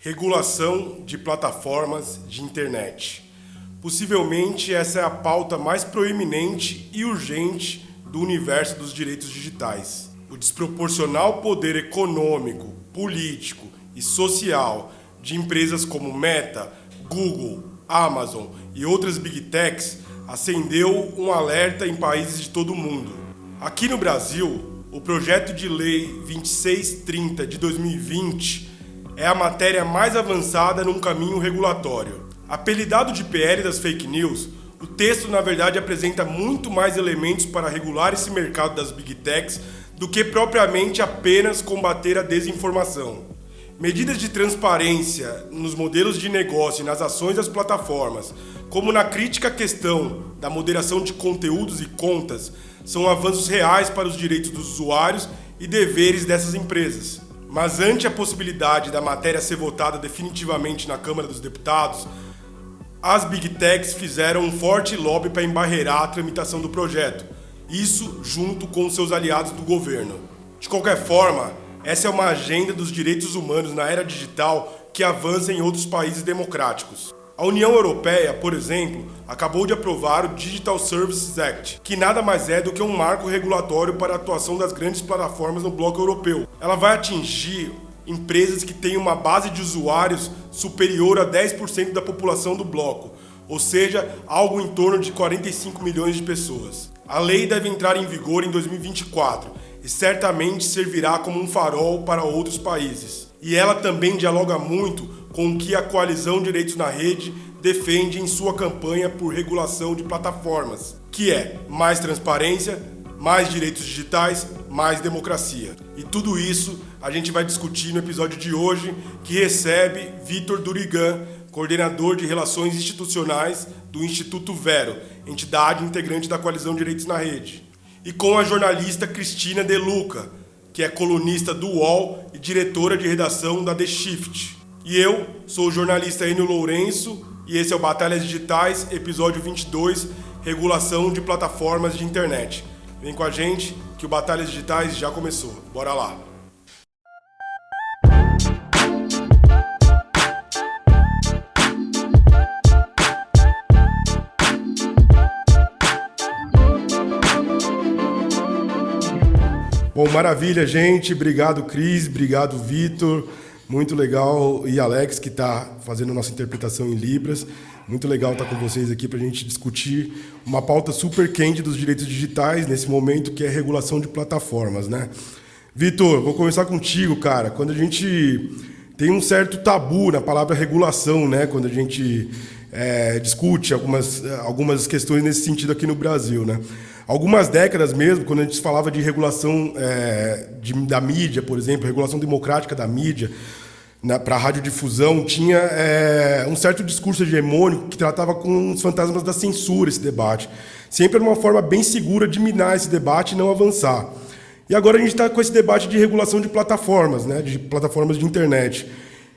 Regulação de plataformas de internet. Possivelmente essa é a pauta mais proeminente e urgente do universo dos direitos digitais. O desproporcional poder econômico, político e social de empresas como Meta, Google, Amazon e outras Big Techs acendeu um alerta em países de todo o mundo. Aqui no Brasil, o projeto de lei 2630 de 2020 é a matéria mais avançada num caminho regulatório. Apelidado de PL das fake news, o texto na verdade apresenta muito mais elementos para regular esse mercado das Big Techs do que propriamente apenas combater a desinformação. Medidas de transparência nos modelos de negócio e nas ações das plataformas, como na crítica à questão da moderação de conteúdos e contas, são avanços reais para os direitos dos usuários e deveres dessas empresas. Mas ante a possibilidade da matéria ser votada definitivamente na Câmara dos Deputados, as Big Techs fizeram um forte lobby para embarrear a tramitação do projeto, isso junto com seus aliados do governo. De qualquer forma, essa é uma agenda dos direitos humanos na era digital que avança em outros países democráticos. A União Europeia, por exemplo, acabou de aprovar o Digital Services Act, que nada mais é do que um marco regulatório para a atuação das grandes plataformas no bloco europeu. Ela vai atingir empresas que têm uma base de usuários superior a 10% da população do bloco, ou seja, algo em torno de 45 milhões de pessoas. A lei deve entrar em vigor em 2024 e certamente servirá como um farol para outros países. E ela também dialoga muito com o que a Coalizão Direitos na Rede defende em sua campanha por regulação de plataformas, que é mais transparência, mais direitos digitais, mais democracia. E tudo isso a gente vai discutir no episódio de hoje, que recebe Vitor Durigan, coordenador de Relações Institucionais do Instituto Vero, entidade integrante da Coalizão Direitos na Rede. E com a jornalista Cristina De Luca, que é colunista do UOL e diretora de redação da The Shift. E eu sou o jornalista Enio Lourenço e esse é o Batalhas Digitais, episódio 22, Regulação de Plataformas de Internet. Vem com a gente que o Batalhas Digitais já começou. Bora lá! Bom, maravilha, gente. Obrigado, Cris. Obrigado, Vitor. Muito legal. E Alex, que está fazendo a nossa interpretação em Libras. Muito legal estar com vocês aqui para a gente discutir uma pauta super quente dos direitos digitais nesse momento, que é a regulação de plataformas, né? Vitor, vou começar contigo, cara. Quando a gente tem um certo tabu na palavra regulação, né? Quando a gente discute algumas questões nesse sentido aqui no Brasil, né? Algumas décadas mesmo, quando a gente falava de regulação da mídia, por exemplo, regulação democrática da mídia, para a radiodifusão, tinha um certo discurso hegemônico que tratava com os fantasmas da censura esse debate. Sempre era uma forma bem segura de minar esse debate e não avançar. E agora a gente está com esse debate de regulação de plataformas, né, de plataformas de internet.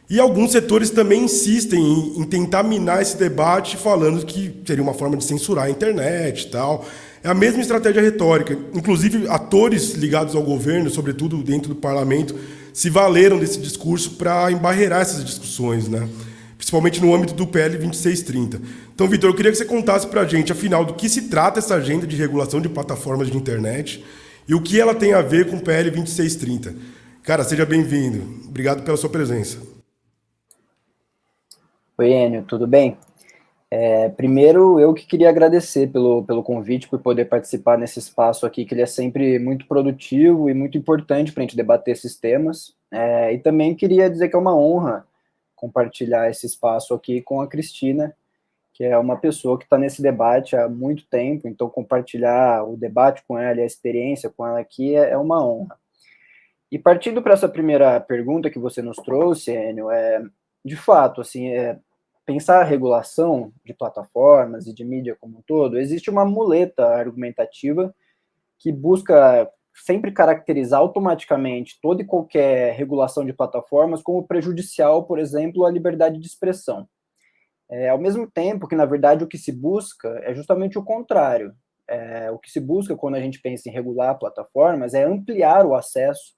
E alguns setores também insistem em tentar minar esse debate, falando que seria uma forma de censurar a internet e tal. É a mesma estratégia retórica. Inclusive, atores ligados ao governo, sobretudo dentro do parlamento, se valeram desse discurso para embarrear essas discussões, né? Principalmente no âmbito do PL 2630. Então, Vitor, eu queria que você contasse para a gente, afinal, do que se trata essa agenda de regulação de plataformas de internet e o que ela tem a ver com o PL 2630. Cara, seja bem-vindo. Obrigado pela sua presença. Oi, Enio, tudo bem? Primeiro, eu que queria agradecer pelo convite, por poder participar nesse espaço aqui, que ele é sempre muito produtivo e muito importante para a gente debater esses temas. E também queria dizer que é uma honra compartilhar esse espaço aqui com a Cristina, que é uma pessoa que está nesse debate há muito tempo, então compartilhar o debate com ela e a experiência com ela aqui é uma honra. E partindo para essa primeira pergunta que você nos trouxe, Enio, de fato, assim, pensar a regulação de plataformas e de mídia como um todo, existe uma muleta argumentativa que busca sempre caracterizar automaticamente toda e qualquer regulação de plataformas como prejudicial, por exemplo, à liberdade de expressão. Ao mesmo tempo que, na verdade, o que se busca é justamente o contrário. O que se busca quando a gente pensa em regular plataformas é ampliar o acesso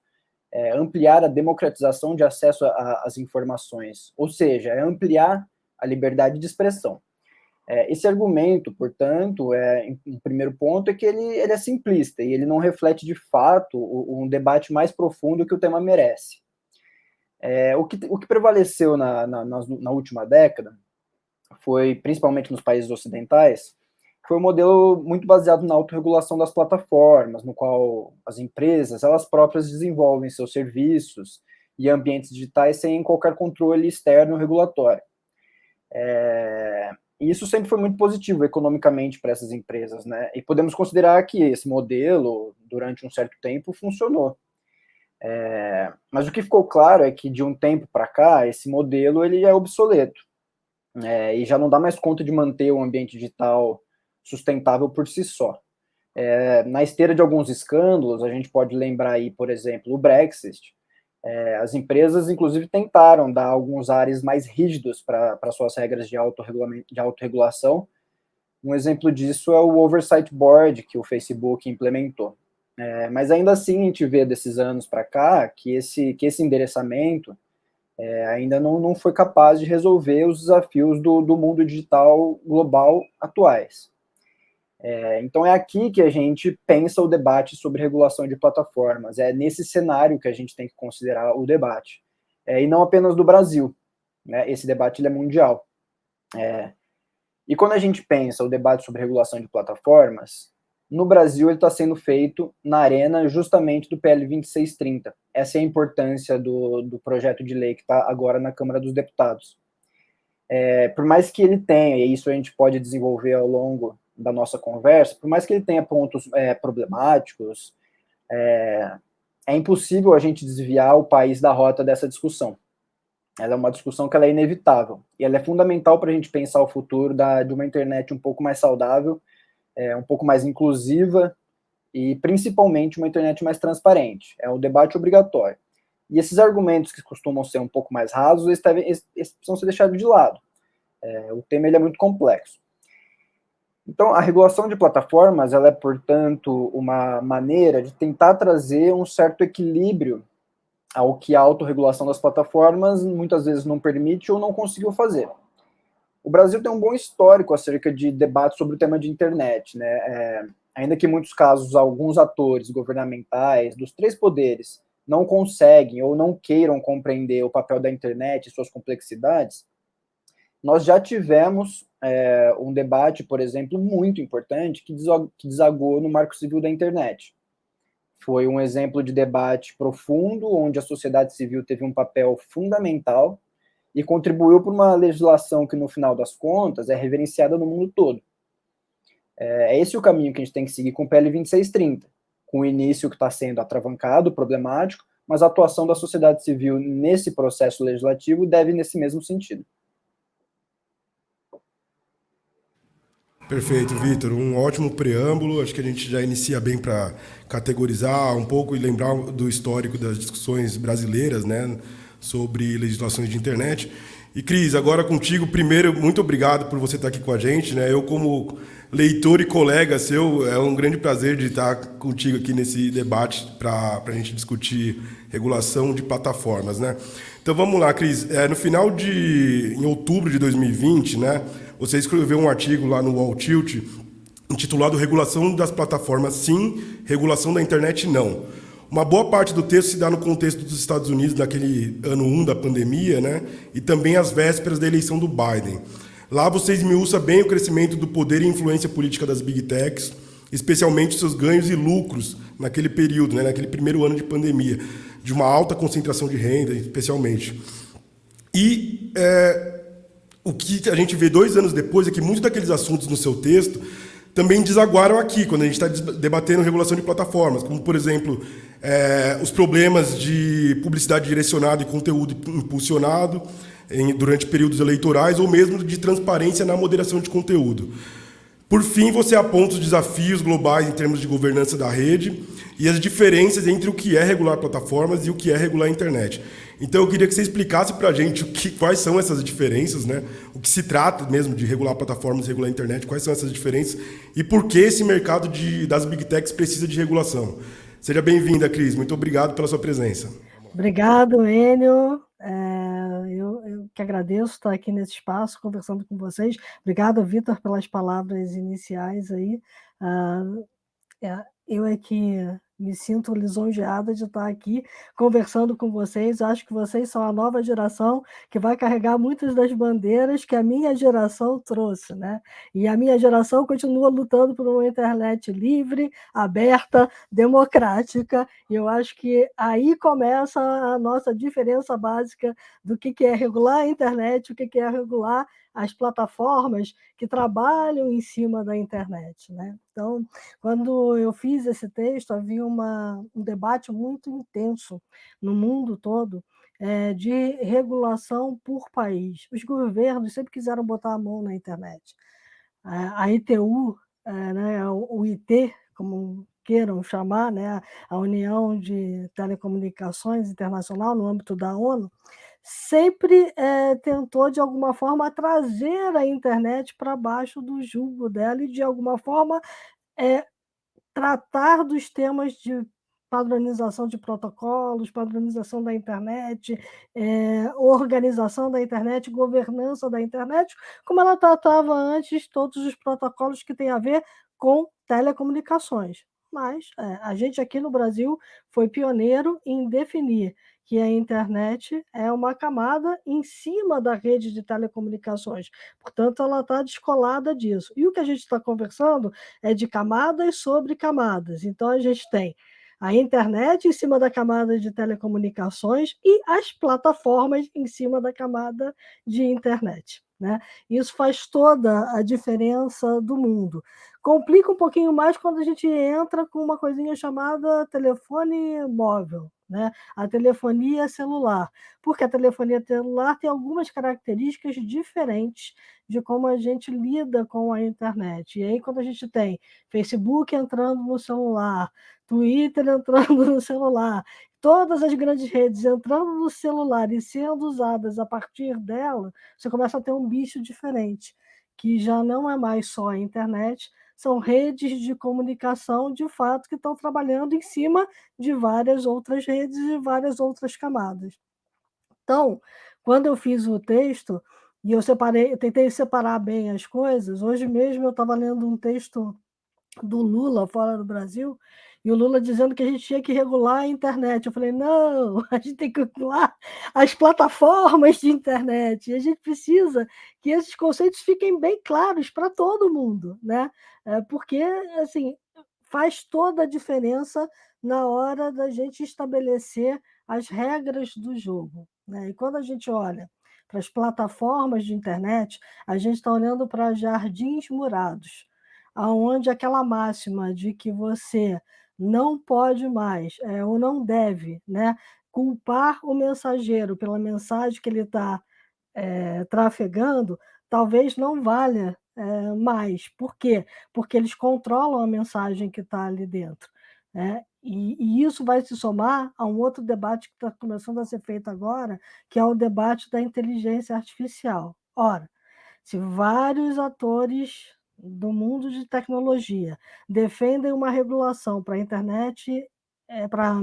ampliar a democratização de acesso às informações, ou seja, é ampliar a liberdade de expressão. Esse argumento, portanto, em primeiro ponto, é que ele é simplista e ele não reflete, de fato, um debate mais profundo que o tema merece. O que prevaleceu na última década foi, principalmente nos países ocidentais, foi um modelo muito baseado na autorregulação das plataformas, no qual as empresas, elas próprias desenvolvem seus serviços e ambientes digitais sem qualquer controle externo regulatório. E isso sempre foi muito positivo economicamente para essas empresas, né? E podemos considerar que esse modelo, durante um certo tempo, funcionou. Mas o que ficou claro é que, de um tempo para cá, esse modelo ele é obsoleto. E já não dá mais conta de manter um ambiente digital sustentável por si só. Na esteira de alguns escândalos, a gente pode lembrar aí, por exemplo, o Brexit. As empresas, inclusive, tentaram dar alguns ares mais rígidos para suas regras de autorregulação. Um exemplo disso é o Oversight Board, que o Facebook implementou. Mas ainda assim, a gente vê desses anos para cá que esse endereçamento ainda não foi capaz de resolver os desafios do mundo digital global atuais. Então é aqui que a gente pensa o debate sobre regulação de plataformas, é nesse cenário que a gente tem que considerar o debate, e não apenas do Brasil, né? Esse debate ele é mundial. E quando a gente pensa o debate sobre regulação de plataformas, no Brasil ele está sendo feito na arena justamente do PL 2630. Essa é a importância do projeto de lei que está agora na Câmara dos Deputados. Por mais que ele tenha, e isso a gente pode desenvolver ao longo da nossa conversa, por mais que ele tenha pontos problemáticos, é impossível a gente desviar o país da rota dessa discussão. Ela é uma discussão que ela é inevitável, e ela é fundamental para a gente pensar o futuro de uma internet um pouco mais saudável, um pouco mais inclusiva, e principalmente uma internet mais transparente. É um debate obrigatório. E esses argumentos que costumam ser um pouco mais rasos, eles precisam ser deixados de lado. O tema ele é muito complexo. Então, a regulação de plataformas, ela é, portanto, uma maneira de tentar trazer um certo equilíbrio ao que a autorregulação das plataformas muitas vezes não permite ou não conseguiu fazer. O Brasil tem um bom histórico acerca de debate sobre o tema de internet, né? Ainda que em muitos casos alguns atores governamentais dos três poderes não conseguem ou não queiram compreender o papel da internet e suas complexidades, nós já tivemos um debate, por exemplo, muito importante que desagou no Marco Civil da Internet. Foi um exemplo de debate profundo, onde a sociedade civil teve um papel fundamental e contribuiu para uma legislação que, no final das contas, é reverenciada no mundo todo. É esse o caminho que a gente tem que seguir com o PL 2630, com o início que está sendo atravancado, problemático, mas a atuação da sociedade civil nesse processo legislativo deve nesse mesmo sentido. Perfeito, Vitor. Um ótimo preâmbulo. Acho que a gente já inicia bem para categorizar um pouco e lembrar do histórico das discussões brasileiras, né, sobre legislações de internet. E, Cris, agora contigo, primeiro, muito obrigado por você estar aqui com a gente, né? Eu, como leitor e colega seu, é um grande prazer de estar contigo aqui nesse debate para a gente discutir regulação de plataformas, né? Então, vamos lá, Cris. Em outubro de 2020, né, você escreveu um artigo lá no Wall Tilt intitulado Regulação das plataformas sim, regulação da internet não. Uma boa parte do texto se dá no contexto dos Estados Unidos, naquele ano 1 da pandemia, né? E também às vésperas da eleição do Biden. Lá você esmiuça bem o crescimento do poder e influência política das Big Techs, especialmente seus ganhos e lucros naquele período, né? Naquele primeiro ano de pandemia, de uma alta concentração de renda, especialmente. E o que a gente vê 2 anos depois é que muitos daqueles assuntos no seu texto também desaguaram aqui, quando a gente está debatendo regulação de plataformas, como, por exemplo, os problemas de publicidade direcionada e conteúdo impulsionado durante períodos eleitorais, ou mesmo de transparência na moderação de conteúdo. Por fim, você aponta os desafios globais em termos de governança da rede e as diferenças entre o que é regular plataformas e o que é regular a internet. Então, eu queria que você explicasse para a gente quais são essas diferenças, né? O que se trata mesmo de regular plataformas e regular a internet, quais são essas diferenças e por que esse mercado das Big Techs precisa de regulação. Seja bem-vinda, Cris. Muito obrigado pela sua presença. Obrigado, Enio. Eu que agradeço estar aqui nesse espaço conversando com vocês. Obrigado, Vitor, pelas palavras iniciais aí. Eu é que me sinto lisonjeada de estar aqui conversando com vocês. Acho que vocês são a nova geração que vai carregar muitas das bandeiras que a minha geração trouxe, né? E a minha geração continua lutando por uma internet livre, aberta, democrática. E eu acho que aí começa a nossa diferença básica do que é regular a internet, o que é regular as plataformas que trabalham em cima da internet, né? Então, quando eu fiz esse texto, havia um debate muito intenso no mundo todo de regulação por país. Os governos sempre quiseram botar a mão na internet. A ITU, né, o IT, como queiram chamar, né, a União de Telecomunicações Internacional, no âmbito da ONU, sempre tentou, de alguma forma, trazer a internet para baixo do jugo dela e, de alguma forma, tratar dos temas de padronização de protocolos, padronização da internet, organização da internet, governança da internet, como ela tratava antes todos os protocolos que têm a ver com telecomunicações. Mas a gente aqui no Brasil foi pioneiro em definir que a internet é uma camada em cima da rede de telecomunicações. Portanto, ela está descolada disso. E o que a gente está conversando é de camadas sobre camadas. Então, a gente tem a internet em cima da camada de telecomunicações e as plataformas em cima da camada de internet, né? Isso faz toda a diferença do mundo. Complica um pouquinho mais quando a gente entra com uma coisinha chamada telefone móvel, né? A telefonia celular, porque a telefonia celular tem algumas características diferentes de como a gente lida com a internet. E aí, quando a gente tem Facebook entrando no celular, Twitter entrando no celular, todas as grandes redes entrando no celular e sendo usadas a partir dela, você começa a ter um bicho diferente, que já não é mais só a internet, são redes de comunicação, de fato, que estão trabalhando em cima de várias outras redes e várias outras camadas. Então, quando eu fiz o texto, e eu tentei separar bem as coisas, hoje mesmo eu estava lendo um texto do Lula fora do Brasil, e o Lula dizendo que a gente tinha que regular a internet. Eu falei, não, a gente tem que regular as plataformas de internet, e a gente precisa que esses conceitos fiquem bem claros para todo mundo, né? Porque, assim, faz toda a diferença na hora da gente estabelecer as regras do jogo, né? E quando a gente olha para as plataformas de internet, a gente está olhando para jardins murados, aonde aquela máxima de que você não pode mais, ou não deve, né, culpar o mensageiro pela mensagem que ele está trafegando, talvez não valha mais. Por quê? Porque eles controlam a mensagem que está ali dentro, né? E isso vai se somar a um outro debate que está começando a ser feito agora, que é o debate da inteligência artificial. Ora, se vários atores do mundo de tecnologia defendem uma regulação para a internet, para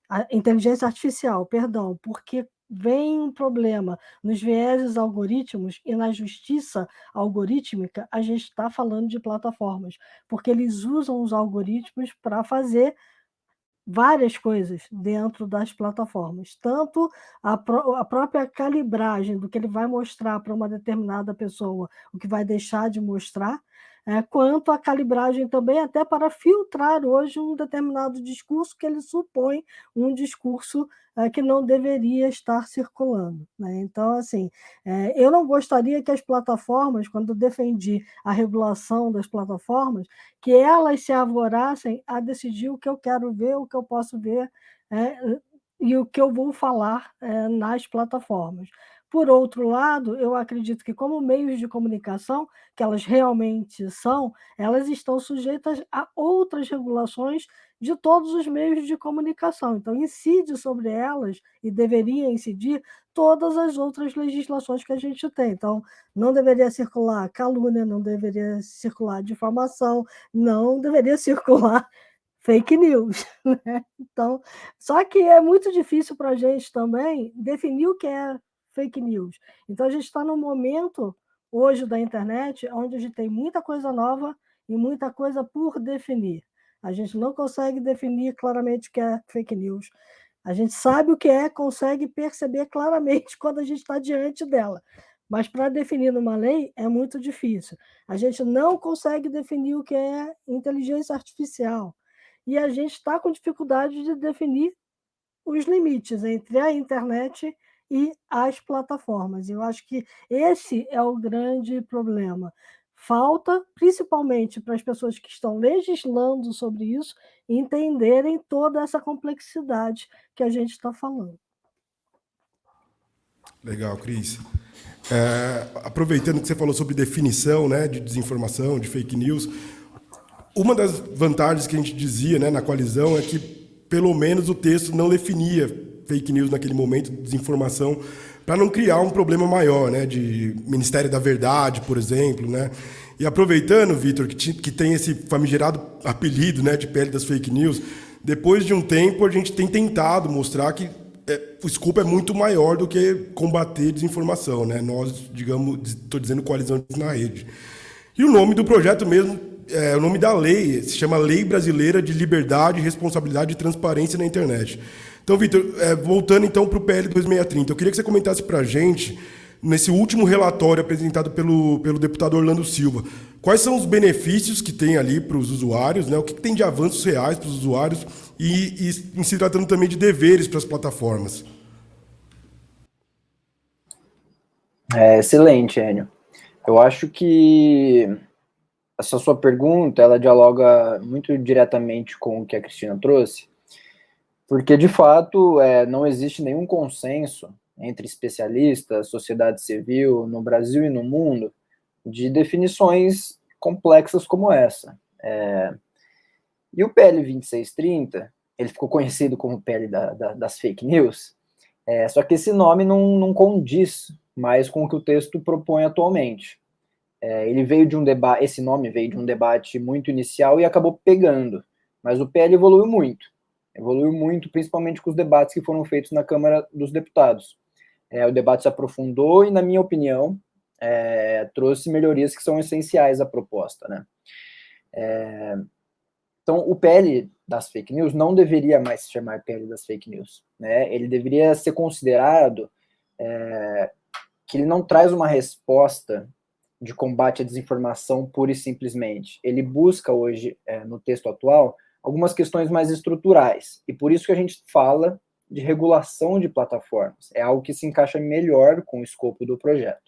a inteligência artificial, perdão, porque vem um problema nos vieses algorítmicos e na justiça algorítmica, a gente está falando de plataformas, porque eles usam os algoritmos para fazer várias coisas dentro das plataformas, tanto a própria calibragem do que ele vai mostrar para uma determinada pessoa, o que vai deixar de mostrar, quanto a calibragem também até para filtrar hoje um determinado discurso que ele supõe um discurso que não deveria estar circulando, né? Então, assim, eu não gostaria que as plataformas, quando eu defendi a regulação das plataformas, que elas se arvorassem a decidir o que eu quero ver, o que eu posso ver, e o que eu vou falar nas plataformas. Por outro lado, eu acredito que, como meios de comunicação, que elas realmente são, elas estão sujeitas a outras regulações de todos os meios de comunicação. Então, incide sobre elas, e deveria incidir, todas as outras legislações que a gente tem. Então, não deveria circular calúnia, não deveria circular difamação, não deveria circular fake news, né? Então, só que é muito difícil para a gente também definir o que é fake news. Então, a gente está num momento, hoje, da internet, onde a gente tem muita coisa nova e muita coisa por definir. A gente não consegue definir claramente o que é fake news. A gente sabe o que é, consegue perceber claramente quando a gente está diante dela. Mas para definir numa lei é muito difícil. A gente não consegue definir o que é inteligência artificial. E a gente está com dificuldade de definir os limites entre a internet e as plataformas. Eu acho que esse é o grande problema. Falta, principalmente para as pessoas que estão legislando sobre isso, entenderem toda essa complexidade que a gente está falando. Legal, Cris. Aproveitando que você falou sobre definição, né, de desinformação, de fake news, uma das vantagens que a gente dizia, né, na coalizão é que, pelo menos, o texto não definia fake news naquele momento, desinformação, para não criar um problema maior, né, de Ministério da Verdade, por exemplo, né? E aproveitando, Vitor, que tem esse famigerado apelido, né, de pele das fake news, depois de um tempo a gente tem tentado mostrar que o escopo é muito maior do que combater desinformação, né? Nós, digamos, estou dizendo coalizão na rede. E o nome do projeto mesmo, o nome da lei, se chama Lei Brasileira de Liberdade, Responsabilidade e Transparência na Internet. Então, Vitor, voltando então para o PL 2630, eu queria que você comentasse para a gente, nesse último relatório apresentado pelo deputado Orlando Silva, quais são os benefícios que tem ali para os usuários, né? O que tem de avanços reais para os usuários e em se tratando também de deveres para as plataformas. Excelente, Enio. Eu acho que essa sua pergunta, ela dialoga muito diretamente com o que a Cristina trouxe, porque, de fato, não existe nenhum consenso entre especialistas, sociedade civil, no Brasil e no mundo, de definições complexas como essa. E o PL 2630, ele ficou conhecido como PL das fake news, só que esse nome não condiz mais com o que o texto propõe atualmente. Ele veio de um debate, esse nome veio de um debate muito inicial e acabou pegando, mas o PL evoluiu muito, principalmente com os debates que foram feitos na Câmara dos Deputados. O debate se aprofundou e, na minha opinião, trouxe melhorias que são essenciais à proposta, né? Então, o PL das fake news não deveria mais se chamar PL das fake news, né? Ele deveria ser considerado que ele não traz uma resposta de combate à desinformação pura e simplesmente. Ele busca hoje, no texto atual, algumas questões mais estruturais, e por isso que a gente fala de regulação de plataformas. É algo que se encaixa melhor com o escopo do projeto.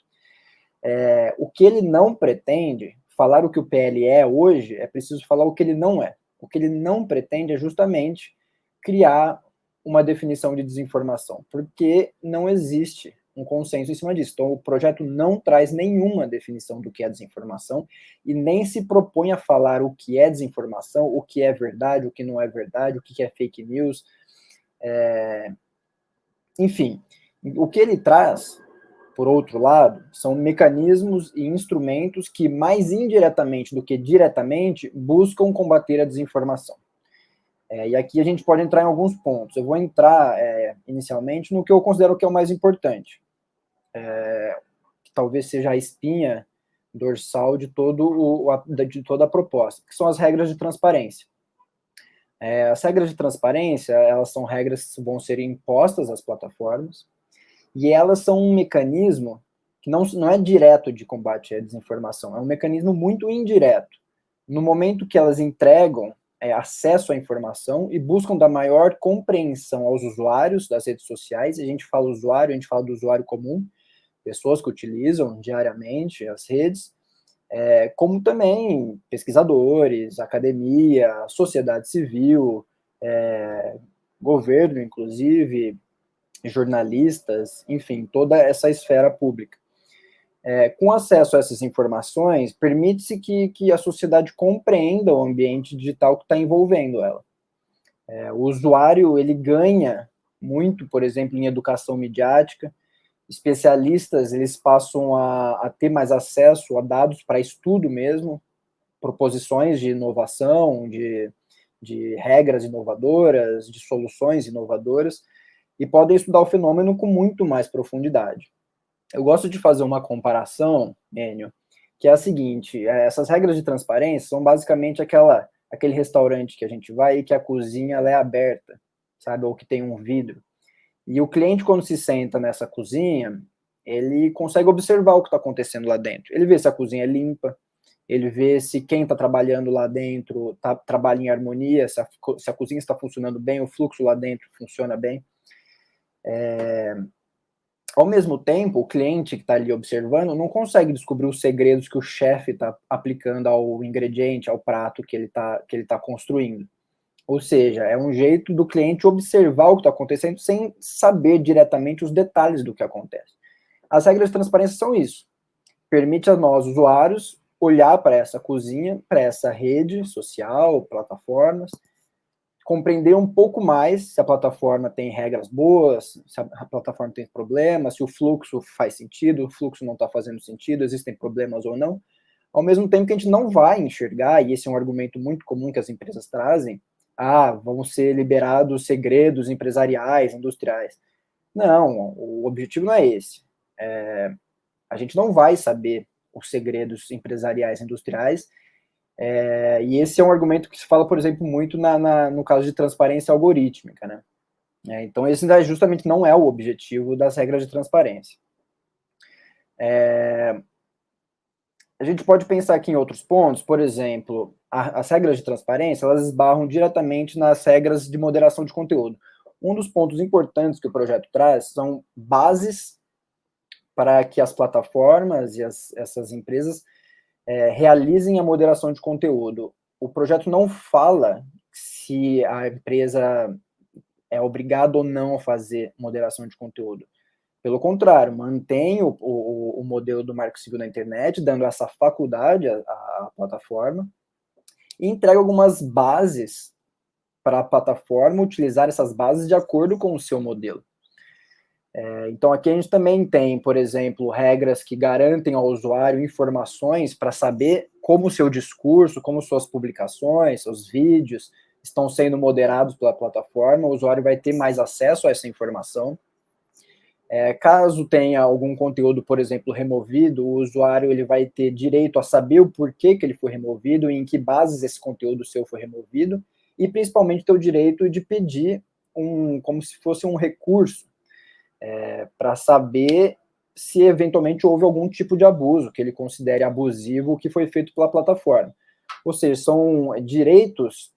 O que ele não pretende, falar o que o PL é hoje, é preciso falar o que ele não é. O que ele não pretende é justamente criar uma definição de desinformação, porque não existe um consenso em cima disso. Então, o projeto não traz nenhuma definição do que é desinformação e nem se propõe a falar o que é desinformação, o que é verdade, o que não é verdade, o que é fake news. Enfim, o que ele traz, por outro lado, são mecanismos e instrumentos que, mais indiretamente do que diretamente, buscam combater a desinformação. E aqui a gente pode entrar em alguns pontos. Eu vou entrar, inicialmente, no que eu considero que é o mais importante, que talvez seja a espinha dorsal de toda a proposta, que são as regras de transparência. As regras de transparência, elas são regras que vão ser impostas às plataformas, e elas são um mecanismo que não é direto de combate à desinformação, é um mecanismo muito indireto. No momento que elas entregam acesso à informação e buscam dar maior compreensão aos usuários das redes sociais, a gente fala usuário, a gente fala do usuário comum, pessoas que utilizam diariamente as redes, como também pesquisadores, academia, sociedade civil, governo, inclusive, jornalistas, enfim, toda essa esfera pública. Com acesso a essas informações, permite-se que a sociedade compreenda o ambiente digital que está envolvendo ela. O usuário, ele ganha muito, por exemplo, em educação midiática. Especialistas, eles passam a ter mais acesso a dados para estudo mesmo, proposições de inovação, de de regras inovadoras, de soluções inovadoras, e podem estudar o fenômeno com muito mais profundidade. Eu gosto de fazer uma comparação, Enio, que é a seguinte: essas regras de transparência são basicamente aquele restaurante que a gente vai e que a cozinha ela é aberta, sabe, ou que tem um vidro. E o cliente, quando se senta nessa cozinha, ele consegue observar o que está acontecendo lá dentro. Ele vê se a cozinha é limpa, ele vê se quem está trabalhando lá dentro trabalha em harmonia, se a cozinha está funcionando bem, o fluxo lá dentro funciona bem. Ao mesmo tempo, o cliente que está ali observando não consegue descobrir os segredos que o chefe está aplicando ao ingrediente, ao prato que ele tá construindo. Ou seja, é um jeito do cliente observar o que está acontecendo sem saber diretamente os detalhes do que acontece. As regras de transparência são isso. Permite a nós, usuários, olhar para essa cozinha, para essa rede social, plataformas, compreender um pouco mais se a plataforma tem regras boas, se a plataforma tem problemas, se o fluxo faz sentido, o fluxo não está fazendo sentido, existem problemas ou não. Ao mesmo tempo que a gente não vai enxergar, e esse é um argumento muito comum que as empresas trazem, vão ser liberados segredos empresariais, industriais. Não, o objetivo não é esse. A gente não vai saber os segredos empresariais, industriais, e esse é um argumento que se fala, por exemplo, muito no caso de transparência algorítmica, né? Então, esse justamente não é o objetivo das regras de transparência. A gente pode pensar aqui em outros pontos, por exemplo, as regras de transparência, elas esbarram diretamente nas regras de moderação de conteúdo. Um dos pontos importantes que o projeto traz são bases para que as plataformas e essas empresas realizem a moderação de conteúdo. O projeto não fala se a empresa é obrigada ou não a fazer moderação de conteúdo. Pelo contrário, mantém o modelo do Marco Civil na internet, dando essa faculdade à plataforma, e entrega algumas bases para a plataforma utilizar essas bases de acordo com o seu modelo. Então, aqui a gente também tem, por exemplo, regras que garantem ao usuário informações para saber como o seu discurso, como suas publicações, seus vídeos estão sendo moderados pela plataforma. O usuário vai ter mais acesso a essa informação. Caso tenha algum conteúdo, por exemplo, removido, o usuário ele vai ter direito a saber o porquê que ele foi removido e em que bases esse conteúdo seu foi removido, e principalmente ter o direito de pedir como se fosse um recurso, para saber se eventualmente houve algum tipo de abuso, que ele considere abusivo, que foi feito pela plataforma. Ou seja, são direitos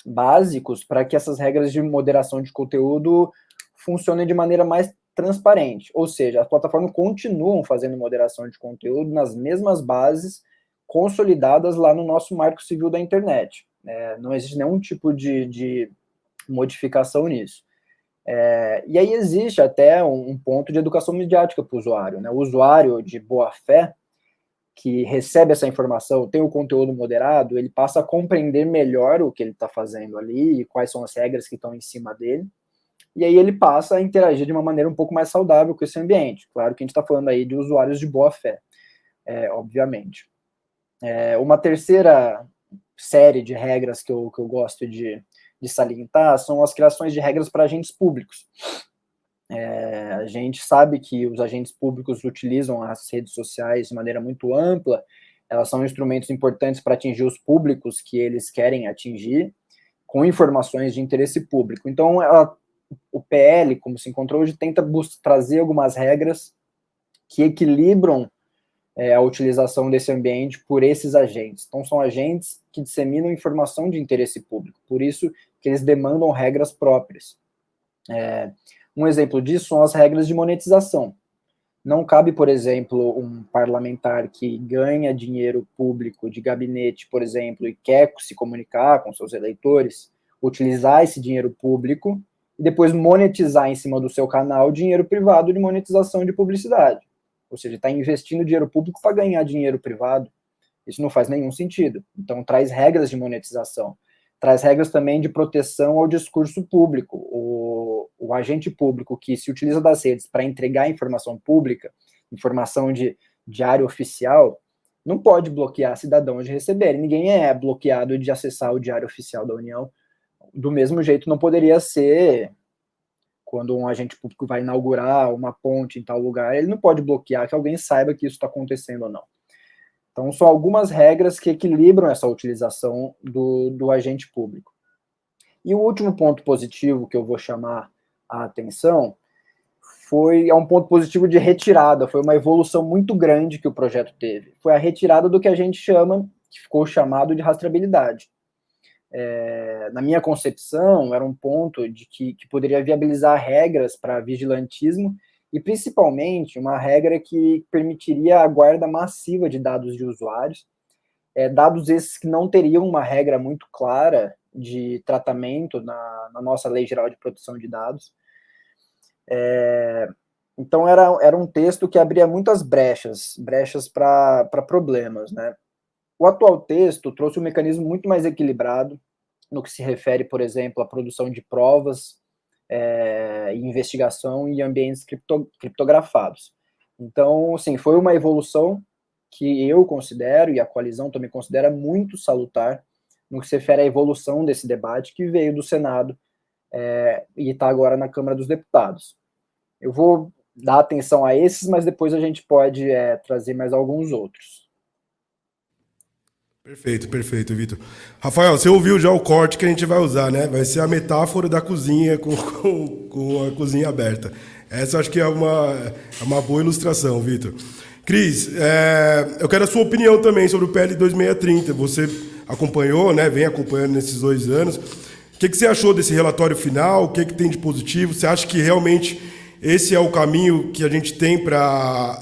básicos para que essas regras de moderação de conteúdo funcionem de maneira mais transparente. Ou seja, as plataformas continuam fazendo moderação de conteúdo nas mesmas bases consolidadas lá no nosso Marco Civil da internet. Não existe nenhum tipo de modificação nisso. E aí existe até um ponto de educação midiática para o usuário, né? O usuário de boa fé, que recebe essa informação, tem o conteúdo moderado, ele passa a compreender melhor o que ele está fazendo ali e quais são as regras que estão em cima dele, e aí ele passa a interagir de uma maneira um pouco mais saudável com esse ambiente. Claro que a gente está falando aí de usuários de boa fé, obviamente. Uma terceira série de regras que eu gosto de salientar são as criações de regras para agentes públicos. A gente sabe que os agentes públicos utilizam as redes sociais de maneira muito ampla, elas são instrumentos importantes para atingir os públicos que eles querem atingir, com informações de interesse público. Então, o PL, como se encontrou hoje, tenta trazer algumas regras que equilibram a utilização desse ambiente por esses agentes. Então, são agentes que disseminam informação de interesse público, por isso que eles demandam regras próprias. Um exemplo disso são as regras de monetização. Não cabe, por exemplo, um parlamentar que ganha dinheiro público de gabinete, por exemplo, e quer se comunicar com seus eleitores, utilizar esse dinheiro público e depois monetizar em cima do seu canal dinheiro privado de monetização de publicidade. Ou seja, está investindo dinheiro público para ganhar dinheiro privado. Isso não faz nenhum sentido. Então, traz regras de monetização. Traz regras também de proteção ao discurso público. O agente público que se utiliza das redes para entregar informação pública, informação de diário oficial, não pode bloquear cidadãos de receber. Ninguém é bloqueado de acessar o diário oficial da União do mesmo jeito não poderia ser quando um agente público vai inaugurar uma ponte em tal lugar, ele não pode bloquear que alguém saiba que isso está acontecendo ou não. Então, são algumas regras que equilibram essa utilização do agente público. E o último ponto positivo que eu vou chamar a atenção é um ponto positivo de retirada, foi uma evolução muito grande que o projeto teve. Foi a retirada do que a gente chama, que ficou chamado de rastreabilidade. Na minha concepção, era um ponto de que poderia viabilizar regras para vigilantismo e, principalmente, uma regra que permitiria a guarda massiva de dados de usuários, dados esses que não teriam uma regra muito clara de tratamento na nossa Lei Geral de Proteção de Dados. Então, era um texto que abria muitas brechas para problemas, né? O atual texto trouxe um mecanismo muito mais equilibrado no que se refere, por exemplo, à produção de provas, investigação em ambientes criptografados. Então, assim, foi uma evolução que eu considero, e a coalizão também considera, muito salutar no que se refere à evolução desse debate que veio do Senado e está agora na Câmara dos Deputados. Eu vou dar atenção a esses, mas depois a gente pode trazer mais alguns outros. Perfeito, Vitor. Rafael, você ouviu já o corte que a gente vai usar, né? Vai ser a metáfora da cozinha com a cozinha aberta. Essa eu acho que é uma boa ilustração, Vitor. Cris, eu quero a sua opinião também sobre o PL 2630. Você acompanhou, né? Vem acompanhando nesses 2 anos. O que você achou desse relatório final? O que tem de positivo? Você acha que realmente esse é o caminho que a gente tem para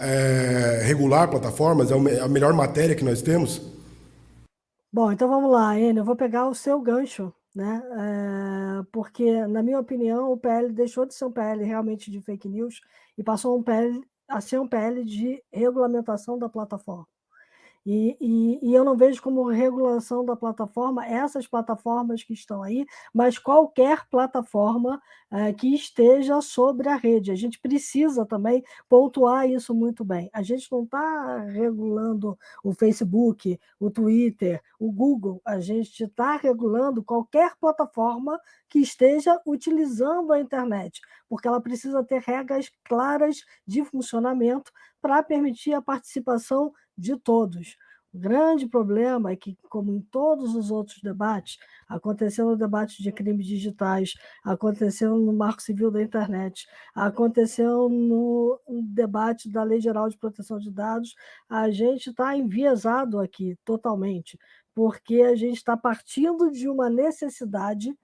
regular plataformas? É a melhor matéria que nós temos? Bom, então vamos lá, Enio, eu vou pegar o seu gancho, né? Porque, na minha opinião, o PL deixou de ser um PL realmente de fake news e passou a ser um PL de regulamentação da plataforma. E eu não vejo como regulação da plataforma essas plataformas que estão aí, mas qualquer plataforma que esteja sobre a rede. A gente precisa também pontuar isso muito bem. A gente não está regulando o Facebook, o Twitter, o Google, a gente está regulando qualquer plataforma que esteja utilizando a internet, porque ela precisa ter regras claras de funcionamento para permitir a participação de todos. O grande problema é que, como em todos os outros debates, aconteceu no debate de crimes digitais, aconteceu no Marco Civil da Internet, aconteceu no debate da Lei Geral de Proteção de Dados, a gente está enviesado aqui totalmente, porque a gente está partindo de uma necessidade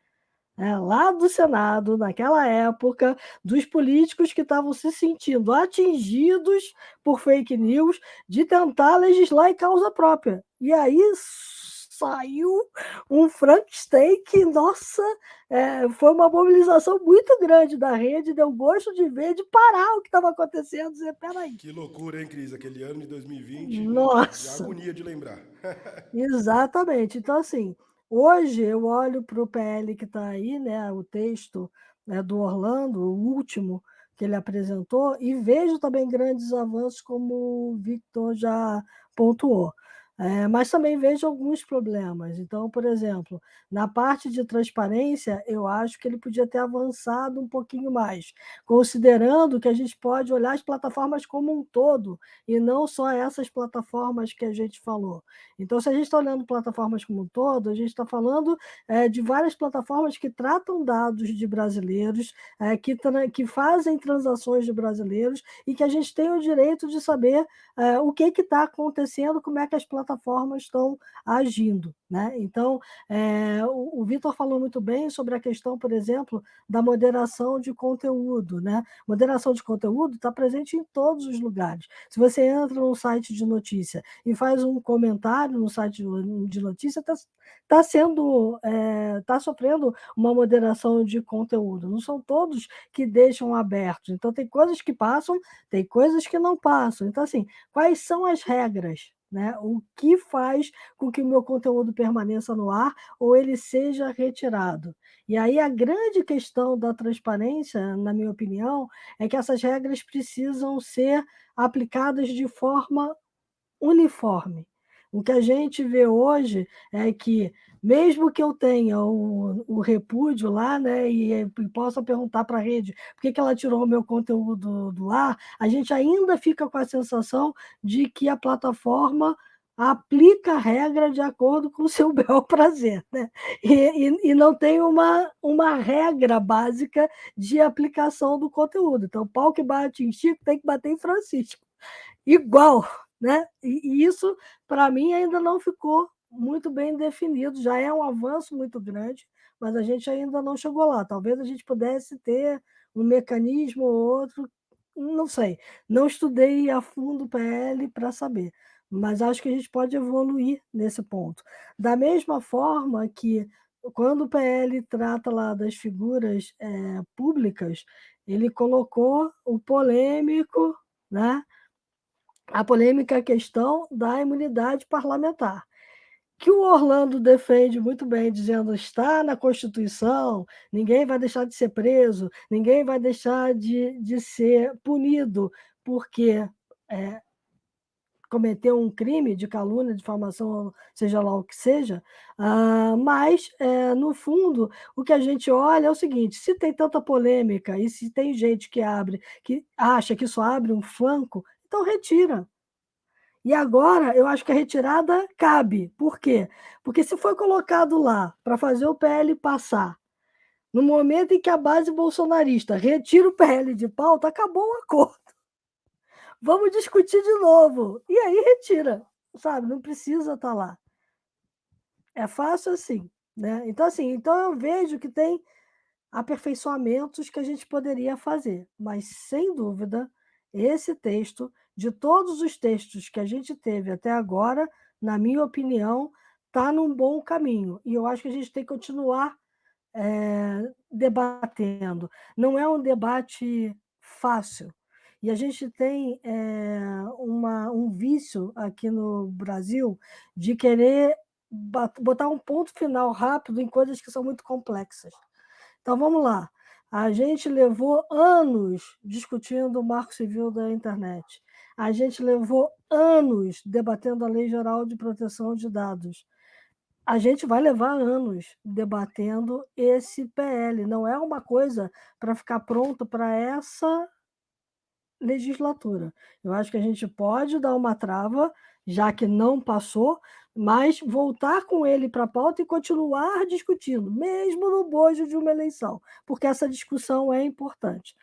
lá do Senado, naquela época, dos políticos que estavam se sentindo atingidos por fake news, de tentar legislar em causa própria. E aí saiu um Frankenstein que, nossa, foi uma mobilização muito grande da rede, deu gosto de ver, de parar o que estava acontecendo, dizer, peraí. Que loucura, hein, Cris? Aquele ano de 2020, de Nossa! agonia de lembrar. Exatamente. Então, assim, hoje eu olho para o PL que está aí, né, o texto do Orlando, o último que ele apresentou, e vejo também grandes avanços, como o Victor já pontuou. Mas também vejo alguns problemas. Então, por exemplo, na parte de transparência, eu acho que ele podia ter avançado um pouquinho mais, considerando que a gente pode olhar as plataformas como um todo, e não só essas plataformas que a gente falou. Então, se a gente está olhando plataformas como um todo, a gente está falando de várias plataformas que tratam dados de brasileiros, que fazem transações de brasileiros e que a gente tem o direito de saber o que está acontecendo, como é que as plataformas estão agindo, né? Então, o Vitor falou muito bem sobre a questão, por exemplo, da moderação de conteúdo, né? Moderação de conteúdo está presente em todos os lugares. Se você entra num site de notícia e faz um comentário no site de notícia, está sofrendo uma moderação de conteúdo. Não são todos que deixam abertos. Então, tem coisas que passam, tem coisas que não passam. Então, assim, quais são as regras? Né? O que faz com que o meu conteúdo permaneça no ar ou ele seja retirado? E aí a grande questão da transparência, na minha opinião, é que essas regras precisam ser aplicadas de forma uniforme. O que a gente vê hoje é que, mesmo que eu tenha o repúdio lá, né, e possa perguntar para a rede por que ela tirou o meu conteúdo do ar, a gente ainda fica com a sensação de que a plataforma aplica a regra de acordo com o seu bel prazer, né? E não tem uma regra básica de aplicação do conteúdo. Então, pau que bate em Chico tem que bater em Francisco. Igual, né? E isso, para mim, ainda não ficou muito bem definido. Já é um avanço muito grande, mas a gente ainda não chegou lá. Talvez a gente pudesse ter um mecanismo ou outro, não sei. Não estudei a fundo o PL para saber, mas acho que a gente pode evoluir nesse ponto. Da mesma forma que, quando o PL trata lá das figuras públicas, ele colocou o polêmico, né? A polêmica questão da imunidade parlamentar, que o Orlando defende muito bem, dizendo está na Constituição, ninguém vai deixar de ser preso, ninguém vai deixar de ser punido porque cometeu um crime de calúnia, difamação, seja lá o que seja, mas, no fundo, o que a gente olha é o seguinte: se tem tanta polêmica e se tem gente que acha que isso abre um flanco, então retira. E agora eu acho que a retirada cabe. Por quê? Porque se foi colocado lá para fazer o PL passar, no momento em que a base bolsonarista retira o PL de pauta, acabou o acordo. Vamos discutir de novo. E aí retira, sabe? Não precisa estar lá. É fácil assim, né? Então, assim, eu vejo que tem aperfeiçoamentos que a gente poderia fazer, mas, sem dúvida, esse texto, de todos os textos que a gente teve até agora, na minha opinião, está num bom caminho. E eu acho que a gente tem que continuar debatendo. Não é um debate fácil. E a gente tem um vício aqui no Brasil de querer botar um ponto final rápido em coisas que são muito complexas. Então, vamos lá. A gente levou anos discutindo o Marco Civil da internet. A gente levou anos debatendo a Lei Geral de Proteção de Dados. A gente vai levar anos debatendo esse PL. Não é uma coisa para ficar pronto para essa legislatura. Eu acho que a gente pode dar uma trava, já que não passou, mas voltar com ele para a pauta e continuar discutindo, mesmo no bojo de uma eleição, porque essa discussão é importante.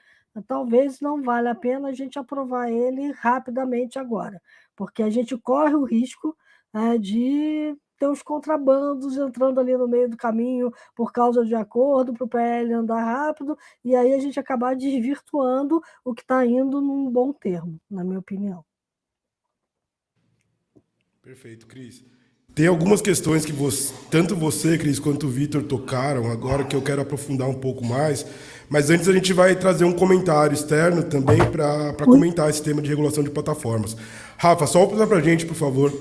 Talvez não valha a pena a gente aprovar ele rapidamente agora, porque a gente corre o risco de ter os contrabandos entrando ali no meio do caminho por causa de acordo para o PL andar rápido, e aí a gente acabar desvirtuando o que está indo num bom termo, na minha opinião. Perfeito, Cris. Tem algumas questões que tanto você, Cris, quanto o Vitor tocaram agora que eu quero aprofundar um pouco mais, mas antes a gente vai trazer um comentário externo também para comentar esse tema de regulação de plataformas. Rafa, só para a gente, por favor.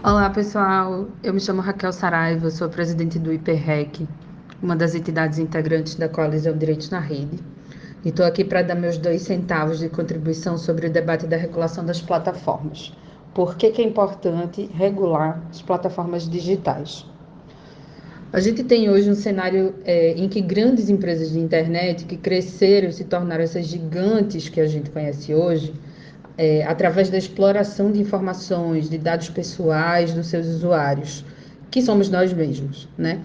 Olá, pessoal. Eu me chamo Raquel Saraiva, sou presidente do IPREC, uma das entidades integrantes da Coalizão Direitos na Rede. E estou aqui para dar meus 2 centavos de contribuição sobre o debate da regulação das plataformas. Por que é importante regular as plataformas digitais? A gente tem hoje um cenário em que grandes empresas de internet que cresceram e se tornaram essas gigantes que a gente conhece hoje, através da exploração de informações, de dados pessoais dos seus usuários, que somos nós mesmos, né?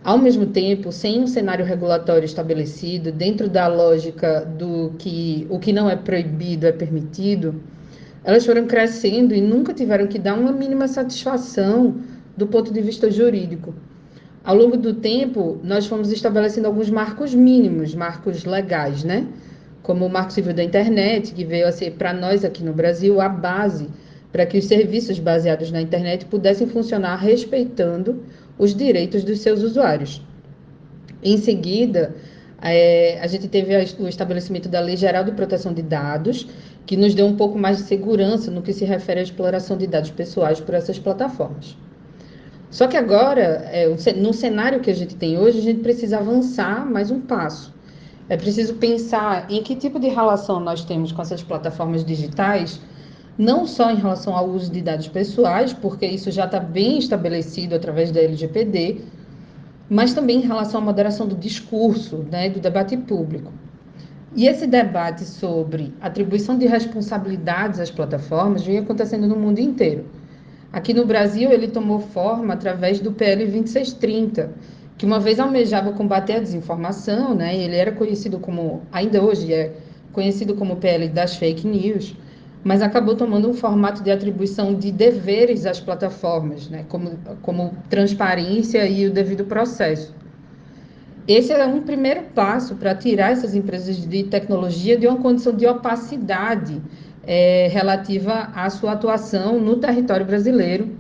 Ao mesmo tempo, sem um cenário regulatório estabelecido, dentro da lógica do que o que não é proibido é permitido, elas foram crescendo e nunca tiveram que dar uma mínima satisfação do ponto de vista jurídico. Ao longo do tempo, nós fomos estabelecendo alguns marcos mínimos, marcos legais, né? Como o Marco Civil da Internet, que veio a ser, para nós aqui no Brasil, a base para que os serviços baseados na internet pudessem funcionar respeitando os direitos dos seus usuários. Em seguida, a gente teve o estabelecimento da Lei Geral de Proteção de Dados, que nos deu um pouco mais de segurança no que se refere à exploração de dados pessoais por essas plataformas. Só que agora, no cenário que a gente tem hoje, a gente precisa avançar mais um passo. É preciso pensar em que tipo de relação nós temos com essas plataformas digitais, não só em relação ao uso de dados pessoais, porque isso já está bem estabelecido através da LGPD, mas também em relação à moderação do discurso, né, do debate público. E esse debate sobre atribuição de responsabilidades às plataformas vem acontecendo no mundo inteiro. Aqui no Brasil, ele tomou forma através do PL 2630, que uma vez almejava combater a desinformação, né? Ele era conhecido como, ainda hoje é conhecido como PL das fake news, mas acabou tomando um formato de atribuição de deveres às plataformas, né? Como transparência e o devido processo. Esse é um primeiro passo para tirar essas empresas de tecnologia de uma condição de opacidade relativa à sua atuação no território brasileiro,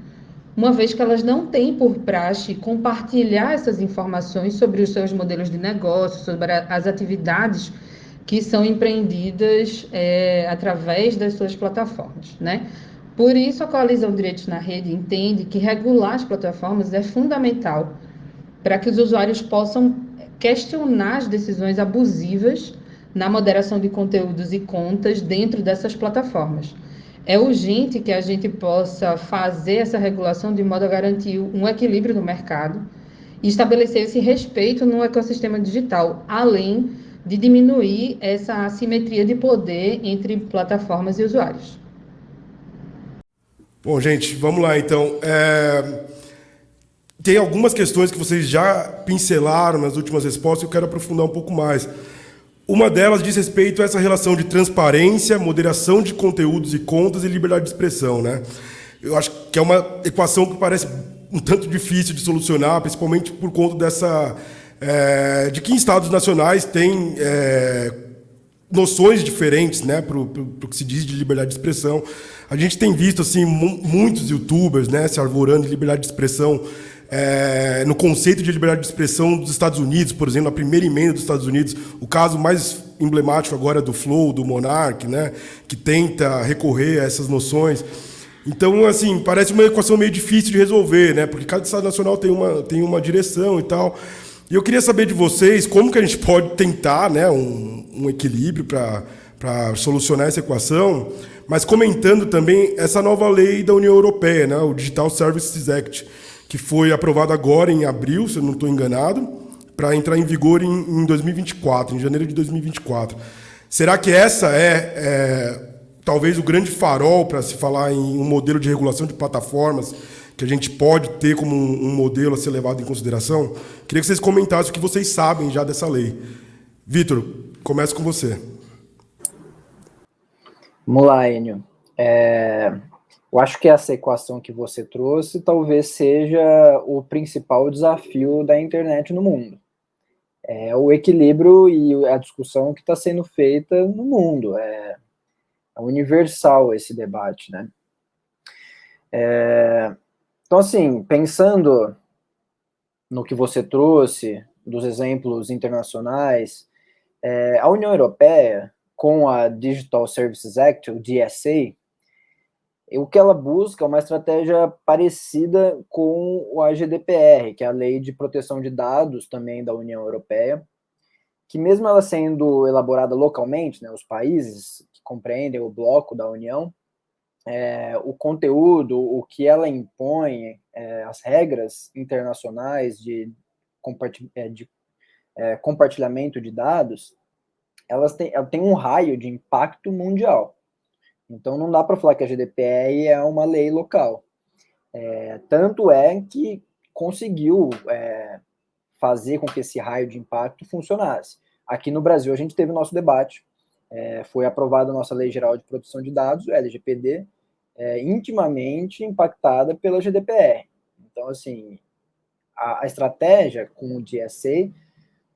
uma vez que elas não têm por praxe compartilhar essas informações sobre os seus modelos de negócio, sobre as atividades que são empreendidas através das suas plataformas, né? Por isso, a Coalizão Direitos na Rede entende que regular as plataformas é fundamental para que os usuários possam questionar as decisões abusivas na moderação de conteúdos e contas dentro dessas plataformas. É urgente que a gente possa fazer essa regulação de modo a garantir um equilíbrio no mercado e estabelecer esse respeito no ecossistema digital, além de diminuir essa assimetria de poder entre plataformas e usuários. Bom, gente, vamos lá então. Tem algumas questões que vocês já pincelaram nas últimas respostas que eu quero aprofundar um pouco mais. Uma delas diz respeito a essa relação de transparência, moderação de conteúdos e contas e liberdade de expressão, né? Eu acho que é uma equação que parece um tanto difícil de solucionar, principalmente por conta dessa de que em estados nacionais tem noções diferentes, né, para o que se diz de liberdade de expressão. A gente tem visto assim muitos YouTubers, né, se arvorando de liberdade de expressão no conceito de liberdade de expressão dos Estados Unidos, por exemplo, a primeira emenda dos Estados Unidos, o caso mais emblemático agora é do Flow, do Monark, né, que tenta recorrer a essas noções. Então, assim, parece uma equação meio difícil de resolver, né, porque cada Estado nacional tem uma direção e tal. E eu queria saber de vocês como que a gente pode tentar, né, um equilíbrio para solucionar essa equação, mas comentando também essa nova lei da União Europeia, né, o Digital Services Act, que foi aprovado agora em abril, se eu não estou enganado, para entrar em vigor em 2024, em janeiro de 2024. Será que essa talvez o grande farol para se falar em um modelo de regulação de plataformas que a gente pode ter como um modelo a ser levado em consideração? Queria que vocês comentassem o que vocês sabem já dessa lei. Vitor, começo com você. Vamos lá, Enio. Eu acho que essa equação que você trouxe talvez seja o principal desafio da internet no mundo. É o equilíbrio e a discussão que está sendo feita no mundo. É universal esse debate, né? Então, assim, pensando no que você trouxe, dos exemplos internacionais, a União Europeia, com a Digital Services Act, o DSA, o que ela busca é uma estratégia parecida com a GDPR, que é a Lei de Proteção de Dados também da União Europeia, que mesmo ela sendo elaborada localmente, né, os países que compreendem o bloco da União, o conteúdo, o que ela impõe, as regras internacionais de compartilhamento de dados, ela tem um raio de impacto mundial. Então, não dá para falar que a GDPR é uma lei local. Tanto é que conseguiu fazer com que esse raio de impacto funcionasse. Aqui no Brasil, a gente teve o nosso debate, foi aprovada a nossa Lei Geral de Proteção de Dados, o LGPD, intimamente impactada pela GDPR. Então, assim, a estratégia com o DSA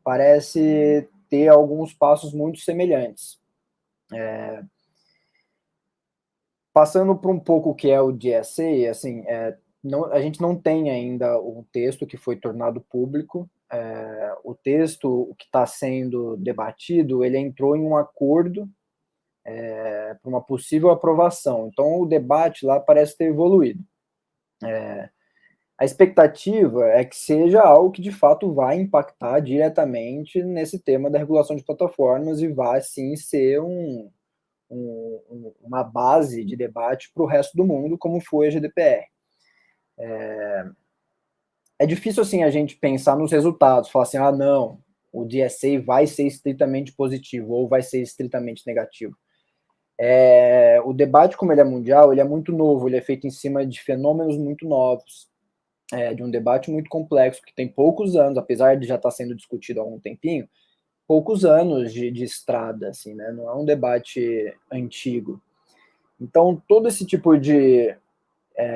parece ter alguns passos muito semelhantes. Passando por um pouco o que é o DSA, assim, a gente não tem ainda um texto que foi tornado público. O texto que está sendo debatido, ele entrou em um acordo para uma possível aprovação. Então, o debate lá parece ter evoluído. A expectativa é que seja algo que de fato vai impactar diretamente nesse tema da regulação de plataformas e vai sim ser uma base de debate para o resto do mundo, como foi a GDPR. É difícil assim a gente pensar nos resultados, falar assim, não, o DSA vai ser estritamente positivo ou vai ser estritamente negativo. O debate, como ele é mundial, ele é muito novo, ele é feito em cima de fenômenos muito novos, de um debate muito complexo, que tem poucos anos, apesar de já estar sendo discutido há algum tempinho, poucos anos de estrada, assim, né? Não é um debate antigo. Então, todo esse tipo de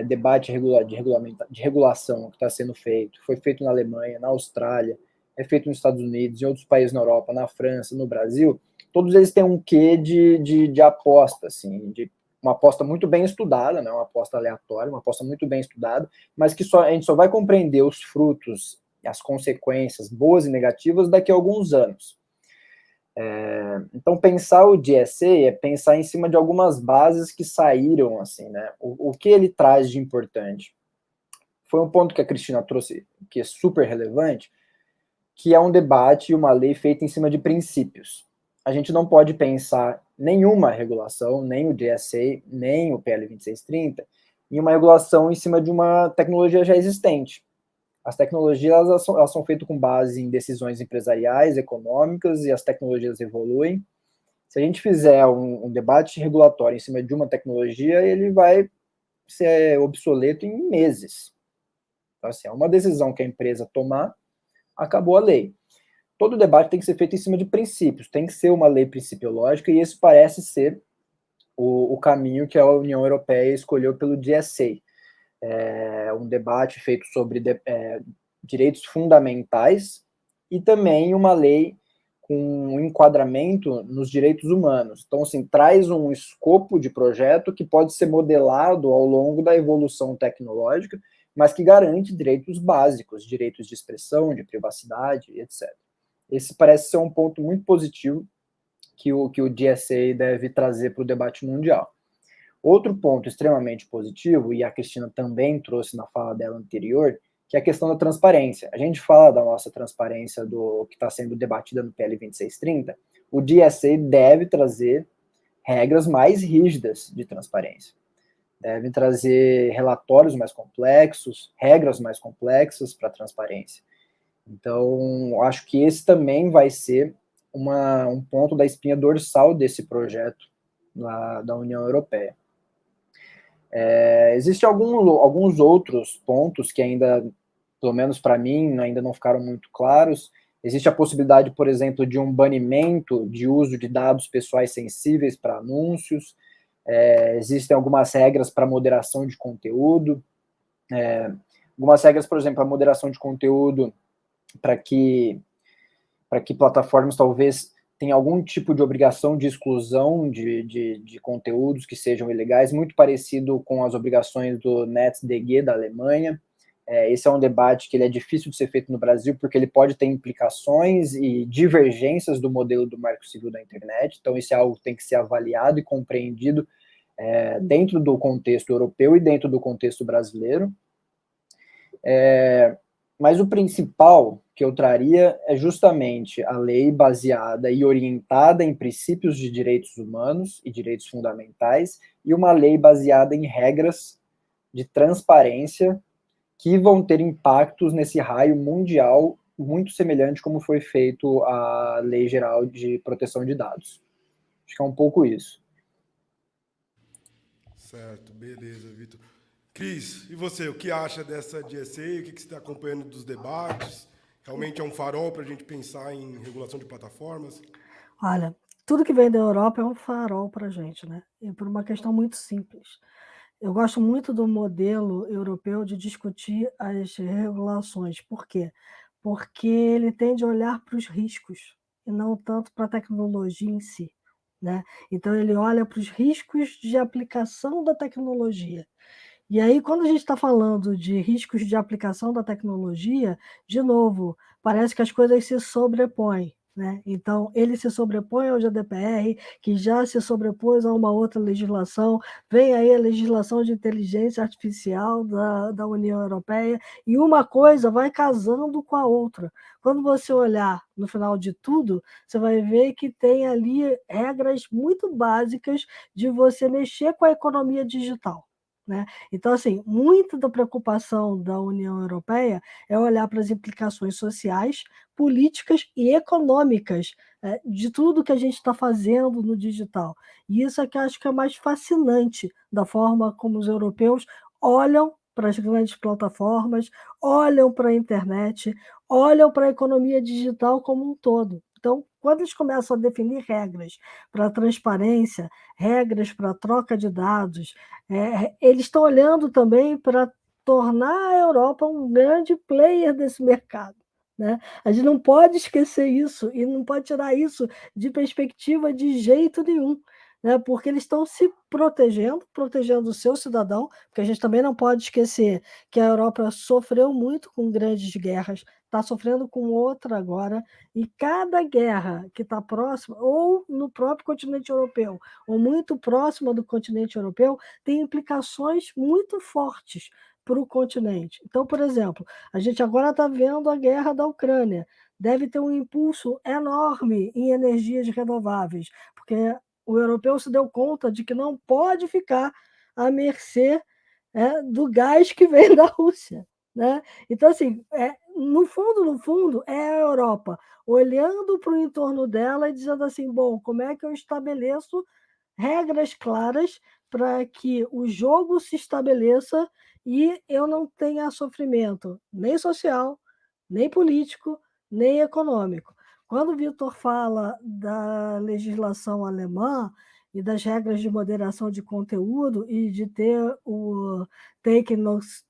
debate de regulação que está sendo feito, foi feito na Alemanha, na Austrália, é feito nos Estados Unidos, em outros países na Europa, na França, no Brasil, todos eles têm um quê de aposta, assim, de uma aposta muito bem estudada, não é uma aposta aleatória, uma aposta muito bem estudada, mas que a gente só vai compreender os frutos, as consequências boas e negativas daqui a alguns anos. Então, pensar o DSA é pensar em cima de algumas bases que saíram, assim, né? O que ele traz de importante? Foi um ponto que a Cristina trouxe, que é super relevante, que é um debate e uma lei feita em cima de princípios. A gente não pode pensar nenhuma regulação, nem o DSA, nem o PL 2630, em uma regulação em cima de uma tecnologia já existente. As tecnologias elas são feitas com base em decisões empresariais, econômicas, e as tecnologias evoluem. Se a gente fizer um debate regulatório em cima de uma tecnologia, ele vai ser obsoleto em meses. Então, assim, é uma decisão que a empresa tomar, acabou a lei. Todo debate tem que ser feito em cima de princípios, tem que ser uma lei principiológica, e esse parece ser o caminho que a União Europeia escolheu pelo DSA. Um debate feito sobre direitos fundamentais e também uma lei com um enquadramento nos direitos humanos. Então, assim, traz um escopo de projeto que pode ser modelado ao longo da evolução tecnológica, mas que garante direitos básicos, direitos de expressão, de privacidade, etc. Esse parece ser um ponto muito positivo que o DSA deve trazer para o debate mundial. Outro ponto extremamente positivo, e a Cristina também trouxe na fala dela anterior, que é a questão da transparência. A gente fala da nossa transparência do que está sendo debatida no PL 2630, o DSA deve trazer regras mais rígidas de transparência. Deve trazer relatórios mais complexos, regras mais complexas para a transparência. Então, acho que esse também vai ser um ponto da espinha dorsal desse projeto da União Europeia. Existem alguns outros pontos que ainda, pelo menos para mim, ainda não ficaram muito claros. Existe a possibilidade, por exemplo, de um banimento de uso de dados pessoais sensíveis para anúncios. Existem algumas regras para moderação de conteúdo. Algumas regras, por exemplo, para moderação de conteúdo, para que plataformas talvez tenham algum tipo de obrigação de exclusão de conteúdos que sejam ilegais, muito parecido com as obrigações do NetzDG da Alemanha. Esse é um debate que ele é difícil de ser feito no Brasil, porque ele pode ter implicações e divergências do modelo do Marco Civil da internet, então isso é algo que tem que ser avaliado e compreendido dentro do contexto europeu e dentro do contexto brasileiro. Mas o principal que eu traria é justamente a lei baseada e orientada em princípios de direitos humanos e direitos fundamentais, e uma lei baseada em regras de transparência que vão ter impactos nesse raio mundial muito semelhante como foi feito a Lei Geral de Proteção de Dados. Acho que é um pouco isso. Certo, beleza, Vitor. Cris, e você, o que acha dessa DSA? O que você está acompanhando dos debates? Realmente é um farol para a gente pensar em regulação de plataformas? Olha, tudo que vem da Europa é um farol para a gente, né? E por uma questão muito simples. Eu gosto muito do modelo europeu de discutir as regulações. Por quê? Porque ele tende a olhar para os riscos e não tanto para a tecnologia em si, né? Então, ele olha para os riscos de aplicação da tecnologia. E aí, quando a gente está falando de riscos de aplicação da tecnologia, de novo, parece que as coisas se sobrepõem, né? Então, ele se sobrepõe ao GDPR, que já se sobrepôs a uma outra legislação, vem aí a legislação de inteligência artificial da União Europeia, e uma coisa vai casando com a outra. Quando você olhar no final de tudo, você vai ver que tem ali regras muito básicas de você mexer com a economia digital, né? Então, assim, muita da preocupação da União Europeia é olhar para as implicações sociais, políticas e econômicas de tudo que a gente está fazendo no digital. E isso é que eu acho que é mais fascinante da forma como os europeus olham para as grandes plataformas, olham para a internet, olham para a economia digital como um todo. Então, quando eles começam a definir regras para transparência, regras para troca de dados, eles estão olhando também para tornar a Europa um grande player desse mercado, né? A gente não pode esquecer isso e não pode tirar isso de perspectiva de jeito nenhum, né? Porque eles estão se protegendo o seu cidadão, porque a gente também não pode esquecer que a Europa sofreu muito com grandes guerras, está sofrendo com outra agora, e cada guerra que está próxima, ou no próprio continente europeu, ou muito próxima do continente europeu, tem implicações muito fortes para o continente. Então, por exemplo, a gente agora está vendo a guerra da Ucrânia, deve ter um impulso enorme em energias renováveis, porque o europeu se deu conta de que não pode ficar à mercê do gás que vem da Rússia, né? Então, assim, no fundo, é a Europa olhando para o entorno dela e dizendo assim, bom, como é que eu estabeleço regras claras para que o jogo se estabeleça e eu não tenha sofrimento nem social, nem político, nem econômico. Quando o Vitor fala da legislação alemã e das regras de moderação de conteúdo e de ter o take notes,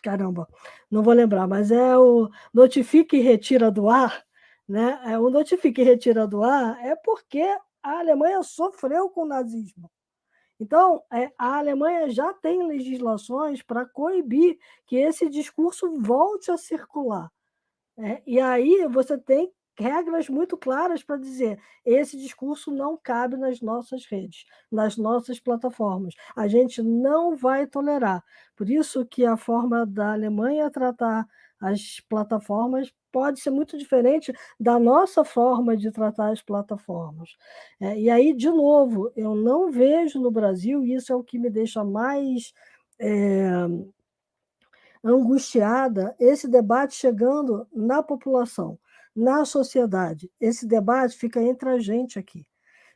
caramba, não vou lembrar, mas é o notifique e retira do ar, né? O notifique e retira do ar é porque a Alemanha sofreu com o nazismo. Então, a Alemanha já tem legislações para coibir que esse discurso volte a circular. E aí você tem regras muito claras para dizer esse discurso não cabe nas nossas redes, nas nossas plataformas. A gente não vai tolerar. Por isso que a forma da Alemanha tratar as plataformas pode ser muito diferente da nossa forma de tratar as plataformas. E aí, de novo, eu não vejo no Brasil, e isso é o que me deixa mais angustiada, esse debate chegando na população, na sociedade. Esse debate fica entre a gente aqui,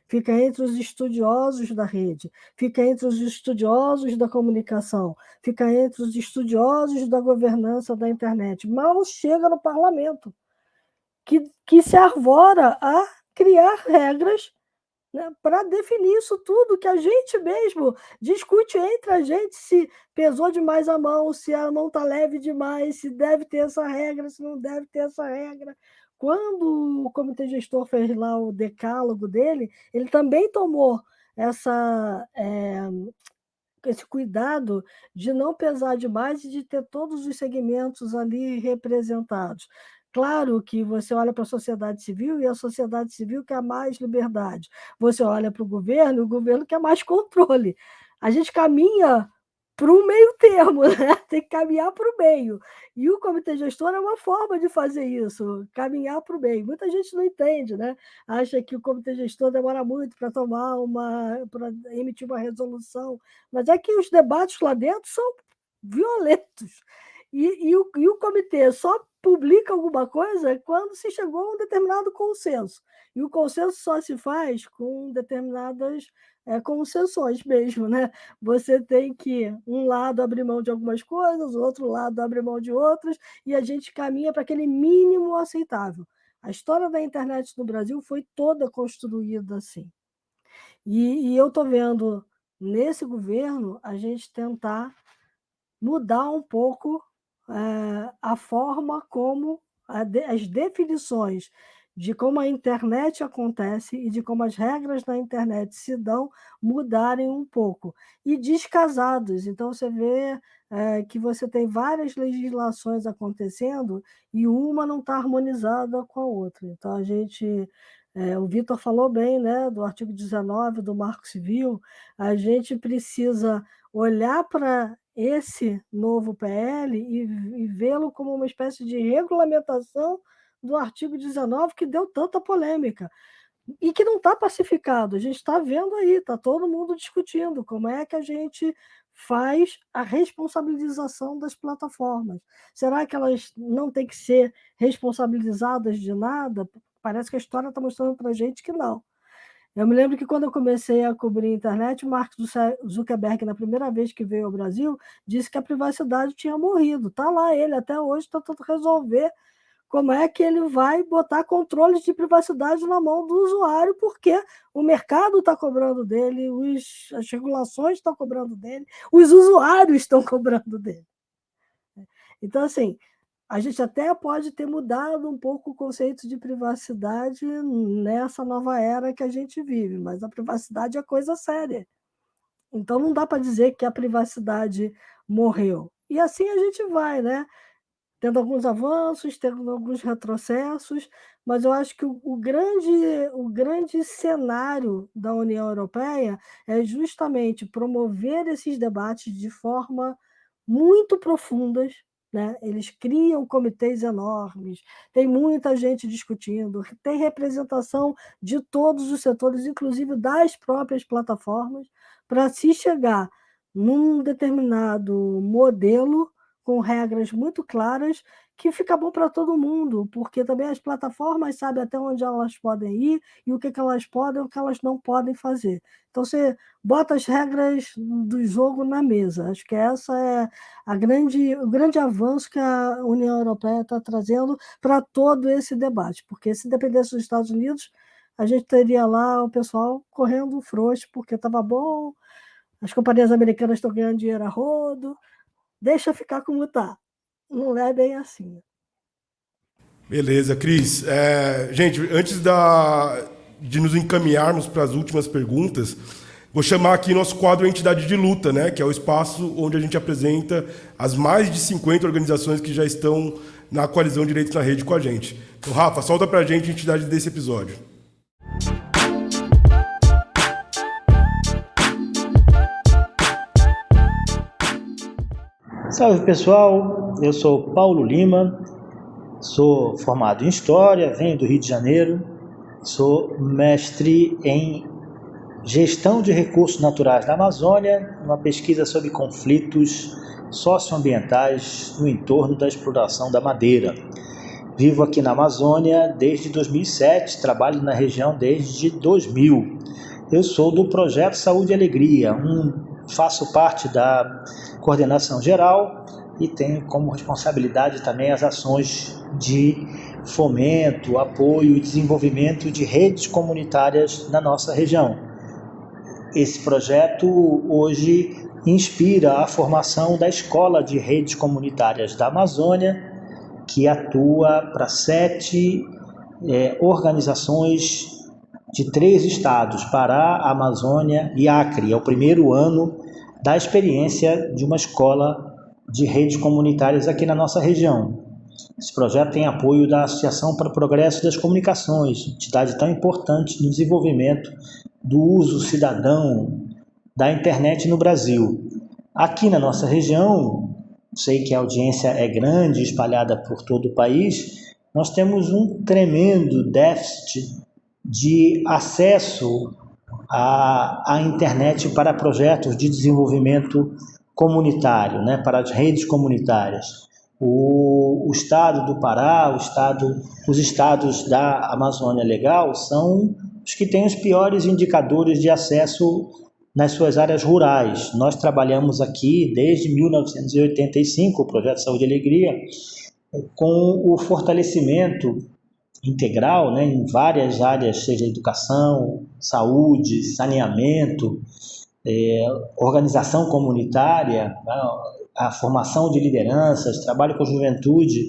fica entre os estudiosos da rede, fica entre os estudiosos da comunicação, fica entre os estudiosos da governança da internet. Mal chega no parlamento, que se arvora a criar regras, né, para definir isso tudo, que a gente mesmo discute entre a gente se pesou demais a mão, se a mão está leve demais, se deve ter essa regra, se não deve ter essa regra. Quando o comitê gestor fez lá o decálogo dele, ele também tomou esse cuidado de não pesar demais e de ter todos os segmentos ali representados. Claro que você olha para a sociedade civil e a sociedade civil quer mais liberdade. Você olha para o governo quer mais controle. A gente caminha para um meio termo, né? Tem que caminhar para o meio. E o comitê gestor é uma forma de fazer isso, caminhar para o meio. Muita gente não entende, né? Acha que o comitê gestor demora muito para para emitir uma resolução, mas é que os debates lá dentro são violentos. E o comitê só publica alguma coisa quando se chegou a um determinado consenso. E o consenso só se faz com determinadas concessões mesmo, né? Você tem que, um lado abrir mão de algumas coisas, o outro lado abrir mão de outras, e a gente caminha para aquele mínimo aceitável. A história da internet no Brasil foi toda construída assim. E eu estou vendo nesse governo a gente tentar mudar um pouco a forma como as definições de como a internet acontece e de como as regras da internet se dão mudarem um pouco. E descasados. Então, você vê que você tem várias legislações acontecendo e uma não está harmonizada com a outra. Então, o Vitor falou bem, né, do artigo 19 do Marco Civil, a gente precisa olhar para esse novo PL e vê-lo como uma espécie de regulamentação do artigo 19 que deu tanta polêmica e que não está pacificado. A gente está vendo aí, está todo mundo discutindo como é que a gente faz a responsabilização das plataformas. Será que elas não têm que ser responsabilizadas de nada? Parece que a história está mostrando para a gente que não. Eu me lembro que quando eu comecei a cobrir a internet, o Mark Zuckerberg, na primeira vez que veio ao Brasil, disse que a privacidade tinha morrido. Está lá ele, até hoje, tentando resolver como é que ele vai botar controles de privacidade na mão do usuário, porque o mercado está cobrando dele, as regulações estão cobrando dele, os usuários estão cobrando dele. Então, assim, a gente até pode ter mudado um pouco o conceito de privacidade nessa nova era que a gente vive, mas a privacidade é coisa séria. Então, não dá para dizer que a privacidade morreu. E assim a gente vai, né? Tendo alguns avanços, tendo alguns retrocessos, mas eu acho que o grande cenário da União Europeia é justamente promover esses debates de forma muito profundas, né? Eles criam comitês enormes, tem muita gente discutindo, tem representação de todos os setores, inclusive das próprias plataformas, para se chegar num determinado modelo com regras muito claras, que fica bom para todo mundo, porque também as plataformas sabem até onde elas podem ir e o que elas podem e o que elas não podem fazer. Então, você bota as regras do jogo na mesa. Acho que essa é o grande avanço que a União Europeia está trazendo para todo esse debate, porque se dependesse dos Estados Unidos, a gente teria lá o pessoal correndo frouxo, porque estava bom, as companhias americanas estão ganhando dinheiro a rodo, deixa ficar como está. Não é bem assim. Beleza, Cris. Gente, antes de nos encaminharmos para as últimas perguntas, vou chamar aqui nosso quadro Entidade de Luta, né, que é o espaço onde a gente apresenta as mais de 50 organizações que já estão na Coalizão Direitos na Rede com a gente. Então, Rafa, solta para a gente a entidade desse episódio. Salve pessoal, eu sou Paulo Lima, sou formado em História, venho do Rio de Janeiro, sou mestre em Gestão de Recursos Naturais da Amazônia, uma pesquisa sobre conflitos socioambientais no entorno da exploração da madeira. Vivo aqui na Amazônia desde 2007, trabalho na região desde 2000. Eu sou do Projeto Saúde e Alegria, faço parte da coordenação geral e tenho como responsabilidade também as ações de fomento, apoio e desenvolvimento de redes comunitárias na nossa região. Esse projeto hoje inspira a formação da Escola de Redes Comunitárias da Amazônia, que atua para 7 organizações de 3 estados, Pará, Amazônia e Acre. É o primeiro ano da experiência de uma escola de redes comunitárias aqui na nossa região. Esse projeto tem apoio da Associação para o Progresso das Comunicações, entidade tão importante no desenvolvimento do uso cidadão da internet no Brasil. Aqui na nossa região, sei que a audiência é grande, espalhada por todo o país, nós temos um tremendo déficit de acesso à internet para projetos de desenvolvimento comunitário, né, para as redes comunitárias. O estado do Pará, os estados da Amazônia Legal são os que têm os piores indicadores de acesso nas suas áreas rurais. Nós trabalhamos aqui desde 1985, o Projeto Saúde e Alegria, com o fortalecimento integral, né, em várias áreas, seja educação, saúde, saneamento, organização comunitária, a formação de lideranças, trabalho com a juventude,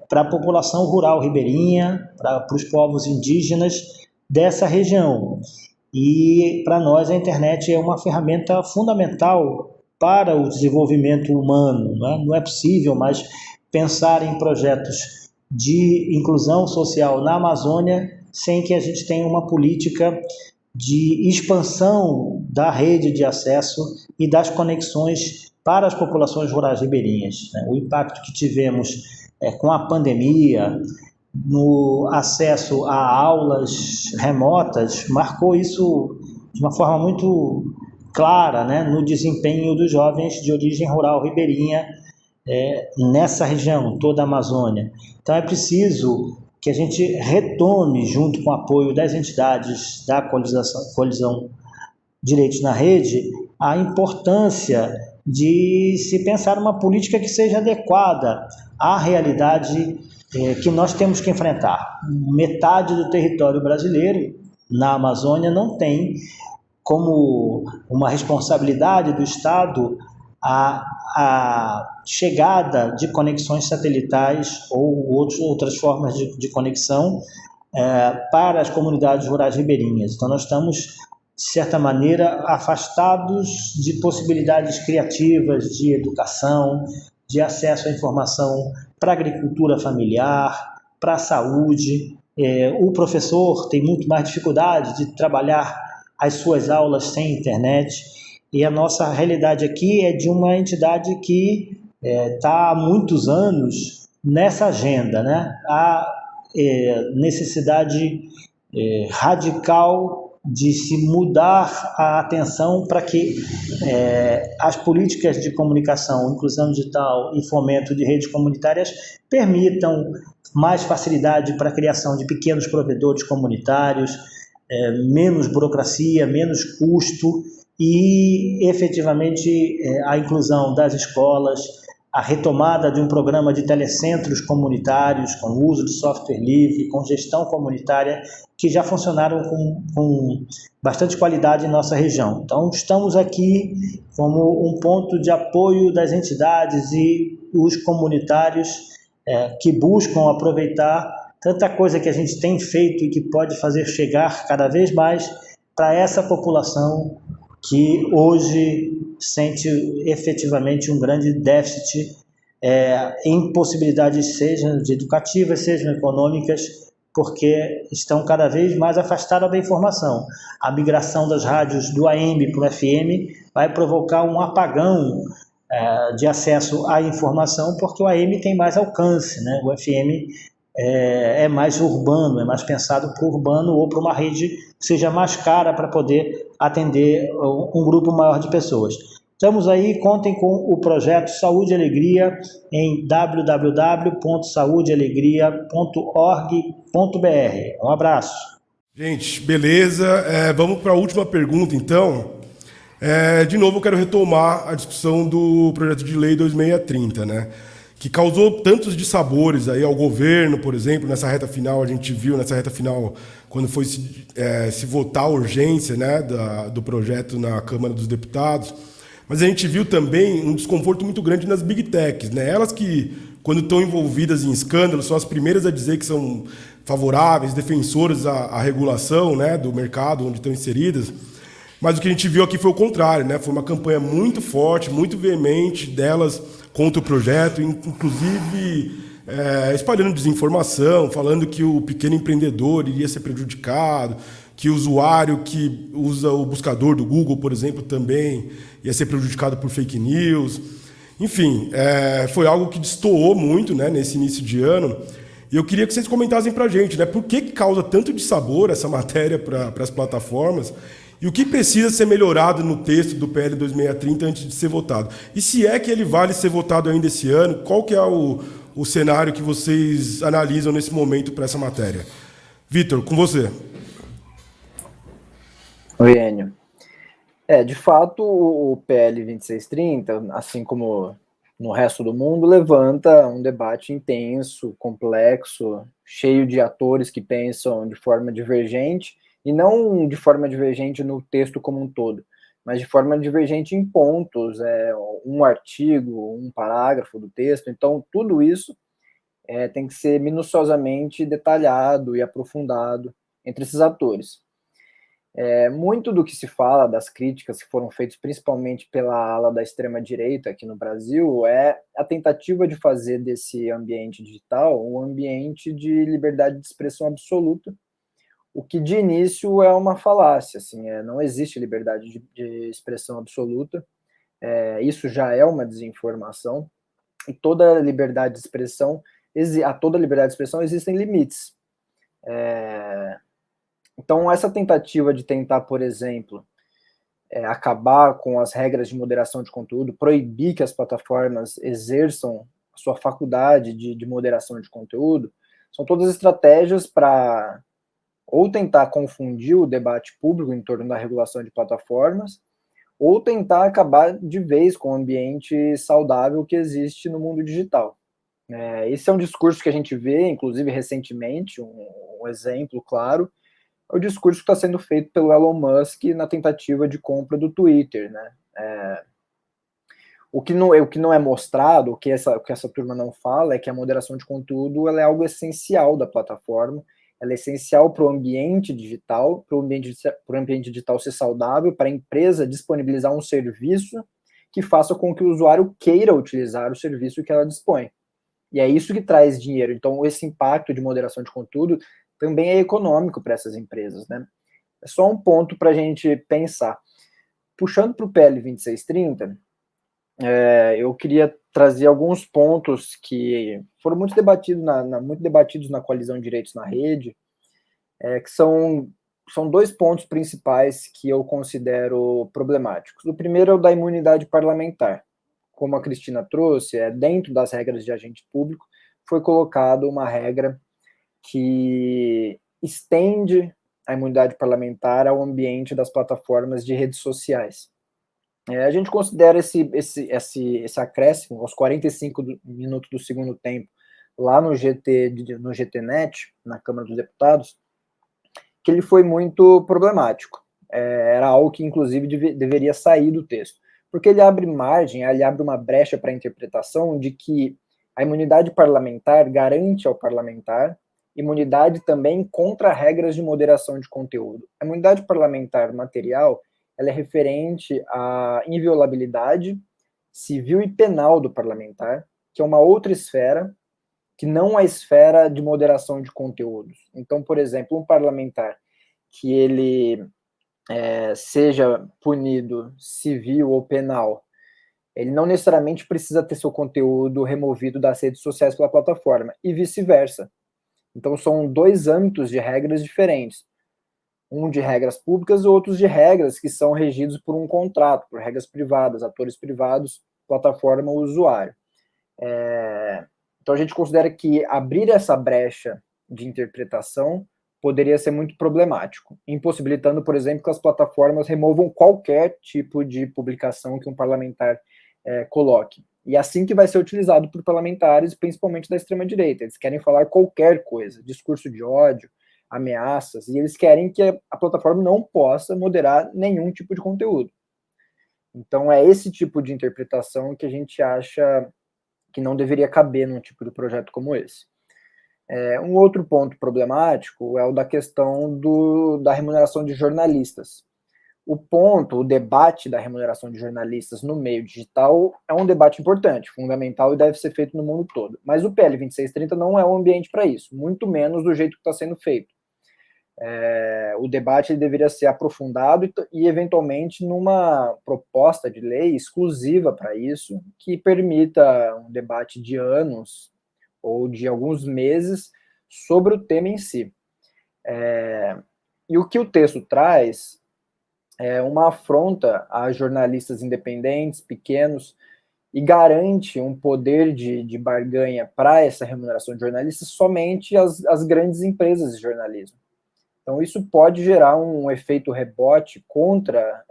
para a população rural ribeirinha, para os povos indígenas dessa região. E para nós a internet é uma ferramenta fundamental para o desenvolvimento humano, né? Não é possível mais pensar em projetos de inclusão social na Amazônia sem que a gente tenha uma política de expansão da rede de acesso e das conexões para as populações rurais ribeirinhas, né? O impacto que tivemos com a pandemia, no acesso a aulas remotas, marcou isso de uma forma muito clara, né, no desempenho dos jovens de origem rural ribeirinha nessa região, toda a Amazônia. Então é preciso que a gente retome, junto com o apoio das entidades da coalizão Direitos na Rede, a importância de se pensar uma política que seja adequada à realidade que nós temos que enfrentar. Metade do território brasileiro, na Amazônia, não tem como uma responsabilidade do Estado a chegada de conexões satelitais ou outras formas de conexão para as comunidades rurais ribeirinhas. Então, nós estamos, de certa maneira, afastados de possibilidades criativas de educação, de acesso à informação para a agricultura familiar, para a saúde. O professor tem muito mais dificuldade de trabalhar as suas aulas sem internet, e a nossa realidade aqui é de uma entidade que está há muitos anos nessa agenda, né? Há necessidade radical de se mudar a atenção para que as políticas de comunicação, inclusão digital e fomento de redes comunitárias permitam mais facilidade para a criação de pequenos provedores comunitários, menos burocracia, menos custo e, efetivamente, a inclusão das escolas, a retomada de um programa de telecentros comunitários com uso de software livre, com gestão comunitária, que já funcionaram com bastante qualidade em nossa região. Então, estamos aqui como um ponto de apoio das entidades e os comunitários que buscam aproveitar tanta coisa que a gente tem feito e que pode fazer chegar cada vez mais para essa população que hoje sente efetivamente um grande déficit em possibilidades, sejam educativas, sejam econômicas, porque estão cada vez mais afastadas da informação. A migração das rádios do AM para o FM vai provocar um apagão de acesso à informação, porque o AM tem mais alcance, né? O FM é mais urbano, é mais pensado para o urbano ou para uma rede que seja mais cara para poder atender um grupo maior de pessoas. Estamos aí, contem com o projeto Saúde e Alegria em www.saudealegria.org.br. Um abraço. Gente, beleza. Vamos para a última pergunta, então. De novo, eu quero retomar a discussão do projeto de lei 2630, né? Que causou tantos dissabores aí ao governo, por exemplo, nessa reta final, a gente viu nessa reta final, quando foi se votar a urgência, né, do projeto na Câmara dos Deputados, mas a gente viu também um desconforto muito grande nas Big Techs, né? Elas que, quando estão envolvidas em escândalos, são as primeiras a dizer que são favoráveis, defensoras à regulação, né, do mercado onde estão inseridas, mas o que a gente viu aqui foi o contrário, né? Foi uma campanha muito forte, muito veemente delas contra o projeto, inclusive espalhando desinformação, falando que o pequeno empreendedor iria ser prejudicado, que o usuário que usa o buscador do Google, por exemplo, também ia ser prejudicado por fake news. Enfim, foi algo que destoou muito, né, nesse início de ano. E eu queria que vocês comentassem para a gente, né, por que causa tanto dissabor essa matéria para as plataformas e o que precisa ser melhorado no texto do PL 2630 antes de ser votado. E se é que ele vale ser votado ainda esse ano, qual que é o cenário que vocês analisam nesse momento para essa matéria? Vitor, com você. Oi, Enio. De fato, o PL 2630, assim como no resto do mundo, levanta um debate intenso, complexo, cheio de atores que pensam de forma divergente, e não de forma divergente no texto como um todo, mas de forma divergente em pontos, um artigo, um parágrafo do texto. Então, tudo isso tem que ser minuciosamente detalhado e aprofundado entre esses atores. Muito do que se fala, das críticas que foram feitas principalmente pela ala da extrema-direita aqui no Brasil, é a tentativa de fazer desse ambiente digital um ambiente de liberdade de expressão absoluta, o que de início é uma falácia, assim, não existe liberdade de expressão absoluta, isso já é uma desinformação, e toda liberdade de expressão, a toda liberdade de expressão existem limites. Então, essa tentativa de tentar, por exemplo, acabar com as regras de moderação de conteúdo, proibir que as plataformas exerçam a sua faculdade de moderação de conteúdo, são todas estratégias para ou tentar confundir o debate público em torno da regulação de plataformas, ou tentar acabar de vez com o ambiente saudável que existe no mundo digital. Esse é um discurso que a gente vê, inclusive recentemente, um exemplo claro, é o discurso que está sendo feito pelo Elon Musk na tentativa de compra do Twitter, né? O que não é mostrado, o que essa turma não fala, é que a moderação de conteúdo ela é algo essencial da plataforma, ela é essencial para o ambiente digital, para o ambiente digital ser saudável, para a empresa disponibilizar um serviço que faça com que o usuário queira utilizar o serviço que ela dispõe. E é isso que traz dinheiro. Então, esse impacto de moderação de conteúdo também é econômico para essas empresas, né? É só um ponto para a gente pensar. Puxando para o PL 2630, eu queria trazer alguns pontos que foram muito debatidos na coalizão Direitos na Rede, que são 2 pontos principais que eu considero problemáticos. O primeiro é o da imunidade parlamentar. Como a Cristina trouxe, dentro das regras de agente público, foi colocada uma regra que estende a imunidade parlamentar ao ambiente das plataformas de redes sociais. A gente considera esse acréscimo aos 45 minutos do segundo tempo lá no GTNet, na Câmara dos Deputados, que ele foi muito problemático. Era algo que, inclusive, deveria sair do texto, porque ele abre uma brecha para a interpretação de que a imunidade parlamentar garante ao parlamentar imunidade também contra regras de moderação de conteúdo. A imunidade parlamentar material ela é referente à inviolabilidade civil e penal do parlamentar, que é uma outra esfera, que não a esfera de moderação de conteúdos. Então, por exemplo, um parlamentar que ele seja punido civil ou penal, ele não necessariamente precisa ter seu conteúdo removido das redes sociais pela plataforma, e vice-versa. Então, são 2 âmbitos de regras diferentes. Um de regras públicas e outros de regras que são regidos por um contrato, por regras privadas, atores privados, plataforma ou usuário. Então, a gente considera que abrir essa brecha de interpretação poderia ser muito problemático, impossibilitando, por exemplo, que as plataformas removam qualquer tipo de publicação que um parlamentar coloque. E é assim que vai ser utilizado por parlamentares, principalmente da extrema-direita. Eles querem falar qualquer coisa, discurso de ódio, ameaças, e eles querem que a plataforma não possa moderar nenhum tipo de conteúdo. Então, é esse tipo de interpretação que a gente acha que não deveria caber num tipo de projeto como esse. Um outro ponto problemático é o da questão da remuneração de jornalistas. O debate da remuneração de jornalistas no meio digital é um debate importante, fundamental e deve ser feito no mundo todo. Mas o PL 2630 não é um ambiente para isso, muito menos do jeito que está sendo feito. O debate ele deveria ser aprofundado e, eventualmente, numa proposta de lei exclusiva para isso, que permita um debate de anos ou de alguns meses sobre o tema em si. E o que o texto traz é uma afronta a jornalistas independentes, pequenos, e garante um poder de barganha para essa remuneração de jornalistas somente as grandes empresas de jornalismo. Então, isso pode gerar um efeito rebote contra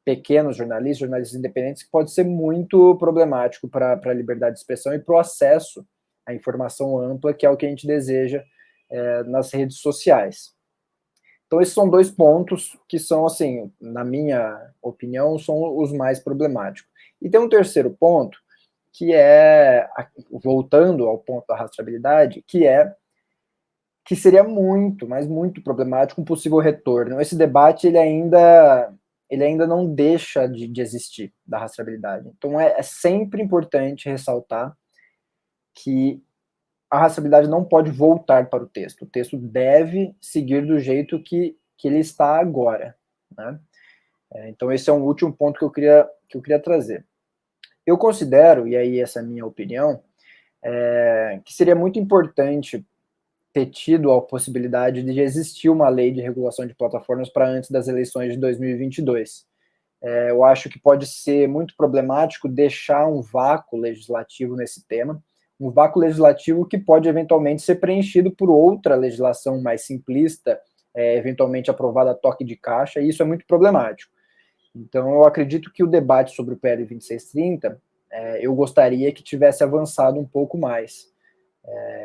pequenos jornalistas independentes, que pode ser muito problemático para a liberdade de expressão e para o acesso à informação ampla, que é o que a gente deseja nas redes sociais. Então, esses são 2 pontos que são, assim, na minha opinião, são os mais problemáticos. E tem um terceiro ponto, que é, voltando ao ponto da rastreabilidade, que seria muito, mas muito problemático um possível retorno. Esse debate ele ainda não deixa de existir, da rastreabilidade. Então é sempre importante ressaltar que a rastreabilidade não pode voltar para o texto. O texto deve seguir do jeito que ele está agora, né? Então esse é um último ponto que eu queria trazer. Eu considero, e aí essa é a minha opinião, que seria muito importante ter tido a possibilidade de existir uma lei de regulação de plataformas para antes das eleições de 2022. Eu acho que pode ser muito problemático deixar um vácuo legislativo nesse tema, um vácuo legislativo que pode eventualmente ser preenchido por outra legislação mais simplista, eventualmente aprovada a toque de caixa, e isso é muito problemático. Então, eu acredito que o debate sobre o PL 2630, eu gostaria que tivesse avançado um pouco mais.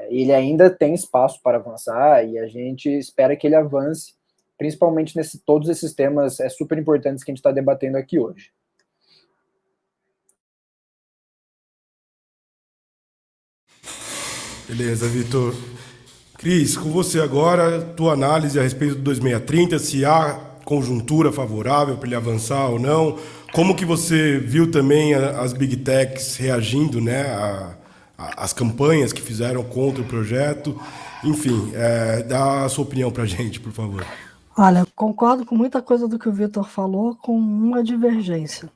Ele ainda tem espaço para avançar e a gente espera que ele avance, principalmente todos esses temas super importantes que a gente está debatendo aqui hoje. Beleza, Vitor. Cris, com você agora, tua análise a respeito do 2630, se há conjuntura favorável para ele avançar ou não, como que você viu também as Big Techs reagindo, né, as campanhas que fizeram contra o projeto, enfim, dá a sua opinião para a gente, por favor. Olha, concordo com muita coisa do que o Vitor falou, com uma divergência.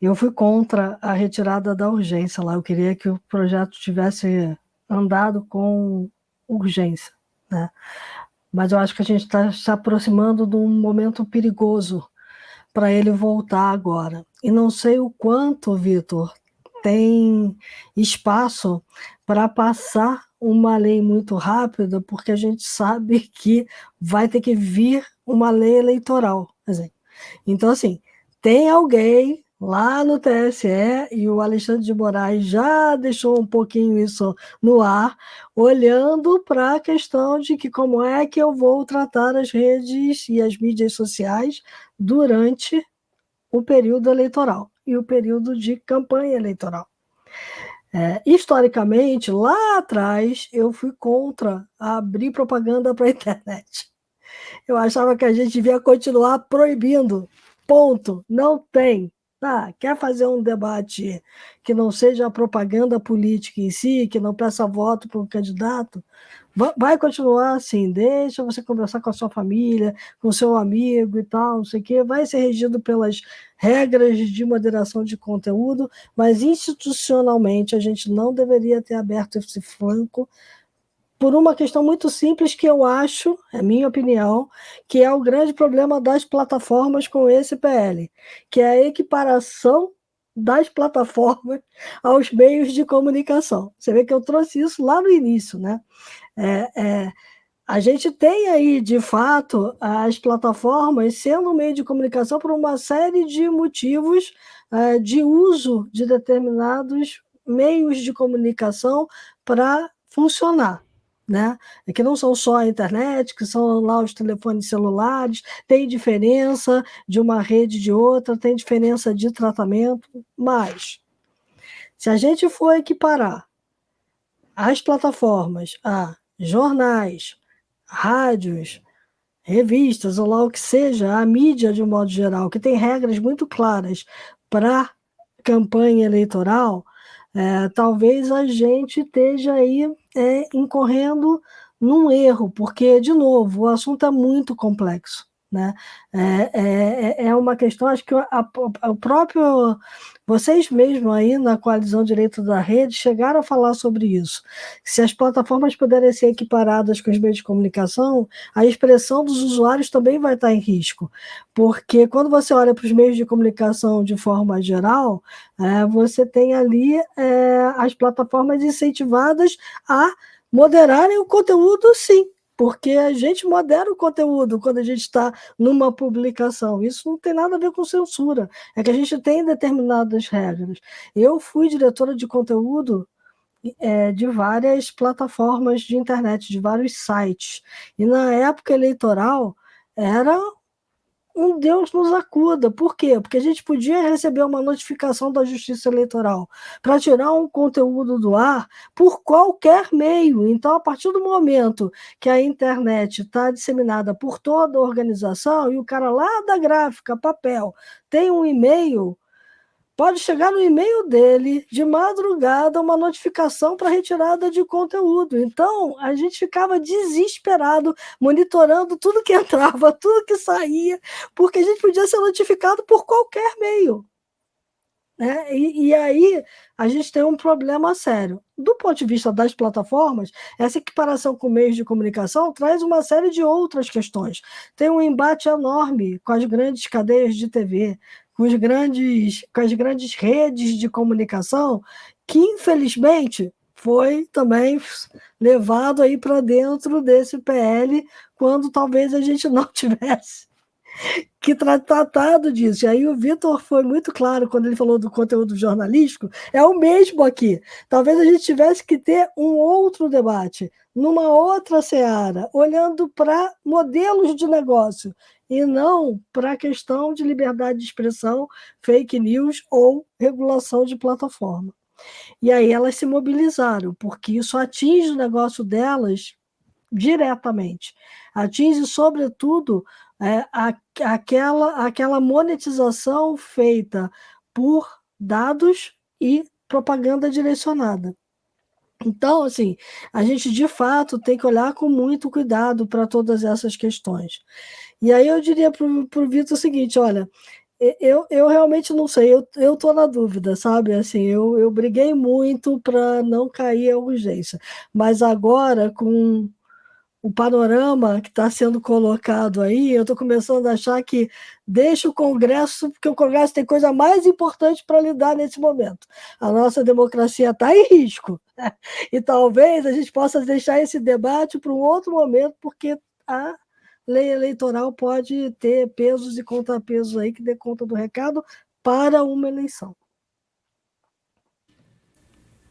Eu fui contra a retirada da urgência lá, eu queria que o projeto tivesse andado com urgência, né? Mas eu acho que a gente está se aproximando de um momento perigoso para ele voltar agora. E não sei o quanto, Vitor, tem espaço para passar uma lei muito rápida, porque a gente sabe que vai ter que vir uma lei eleitoral. Então, assim, tem alguém lá no TSE, e o Alexandre de Moraes já deixou um pouquinho isso no ar, olhando para a questão de que como é que eu vou tratar as redes e as mídias sociais durante o período eleitoral e o período de campanha eleitoral. Historicamente, lá atrás, eu fui contra abrir propaganda para a internet. Eu achava que a gente devia continuar proibindo. Ponto. Não tem. Quer fazer um debate que não seja a propaganda política em si, que não peça voto para um candidato? Vai continuar assim, deixa você conversar com a sua família, com o seu amigo e tal, não sei o quê, vai ser regido pelas regras de moderação de conteúdo, mas institucionalmente a gente não deveria ter aberto esse flanco por uma questão muito simples que eu acho, é minha opinião, que é o grande problema das plataformas com esse PL, que é a equiparação das plataformas aos meios de comunicação. Você vê que eu trouxe isso lá no início, né? A gente tem aí, de fato, as plataformas sendo um meio de comunicação por uma série de motivos de uso de determinados meios de comunicação para funcionar, né? Que não são só a internet, que são lá os telefones celulares, tem diferença de uma rede de outra, tem diferença de tratamento, mas se a gente for equiparar as plataformas a jornais, rádios, revistas, ou lá o que seja, a mídia de um modo geral, que tem regras muito claras para campanha eleitoral, talvez a gente esteja aí incorrendo num erro, porque, de novo, o assunto é muito complexo, né? É uma questão, acho que o próprio... Vocês mesmos aí na Coalizão Direito da Rede chegaram a falar sobre isso. Se as plataformas puderem ser equiparadas com os meios de comunicação, a expressão dos usuários também vai estar em risco, porque quando você olha para os meios de comunicação de forma geral, você tem ali as plataformas incentivadas a moderarem o conteúdo, sim, porque a gente modera o conteúdo quando a gente está numa publicação. Isso não tem nada a ver com censura, é que a gente tem determinadas regras. Eu fui diretora de conteúdo de várias plataformas de internet, de vários sites, e na época eleitoral era um Deus nos acuda. Por quê? Porque a gente podia receber uma notificação da Justiça Eleitoral para tirar um conteúdo do ar por qualquer meio. Então, a partir do momento que a internet está disseminada por toda a organização e o cara lá da gráfica, papel, tem um e-mail, pode chegar no e-mail dele, de madrugada, uma notificação para retirada de conteúdo. Então, a gente ficava desesperado, monitorando tudo que entrava, tudo que saía, porque a gente podia ser notificado por qualquer meio. Né? E aí a gente tem um problema sério. Do ponto de vista das plataformas, essa equiparação com meios de comunicação traz uma série de outras questões. Tem um embate enorme com as grandes cadeias de TV, com as grandes redes de comunicação, que infelizmente foi também levado aí para dentro desse PL, quando talvez a gente não tivesse que tratado disso. E aí o Vitor foi muito claro quando ele falou do conteúdo jornalístico, é o mesmo aqui. Talvez a gente tivesse que ter um outro debate, numa outra seara, olhando para modelos de negócio, e não para a questão de liberdade de expressão, fake news ou regulação de plataforma. E aí elas se mobilizaram, porque isso atinge o negócio delas diretamente. Atinge, sobretudo, aquela monetização feita por dados e propaganda direcionada. Então, assim, a gente de fato tem que olhar com muito cuidado para todas essas questões. E aí eu diria para o Vitor o seguinte: olha, eu realmente não sei, eu estou na dúvida, sabe? Assim, eu briguei muito para não cair a urgência, mas agora, com o panorama que está sendo colocado aí, eu estou começando a achar que deixa o Congresso, porque o Congresso tem coisa mais importante para lidar nesse momento. A nossa democracia está em risco. E talvez a gente possa deixar esse debate para um outro momento, porque a lei eleitoral pode ter pesos e contrapesos aí que dê conta do recado para uma eleição.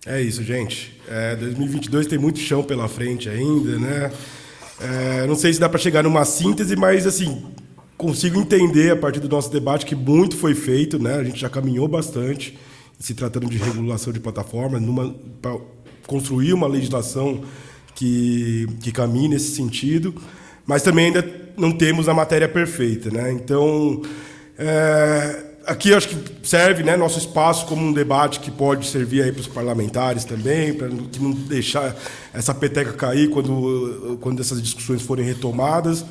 É isso, gente. 2022 tem muito chão pela frente ainda, né? Não sei se dá para chegar numa síntese, mas assim, consigo entender a partir do nosso debate que muito foi feito, né? A gente já caminhou bastante se tratando de regulação de plataformas, para construir uma legislação que caminhe nesse sentido, mas também ainda não temos a matéria perfeita, né? Então, aqui eu acho que serve, né, nosso espaço como um debate que pode servir aí para os parlamentares também, para não deixar essa peteca cair quando essas discussões forem retomadas.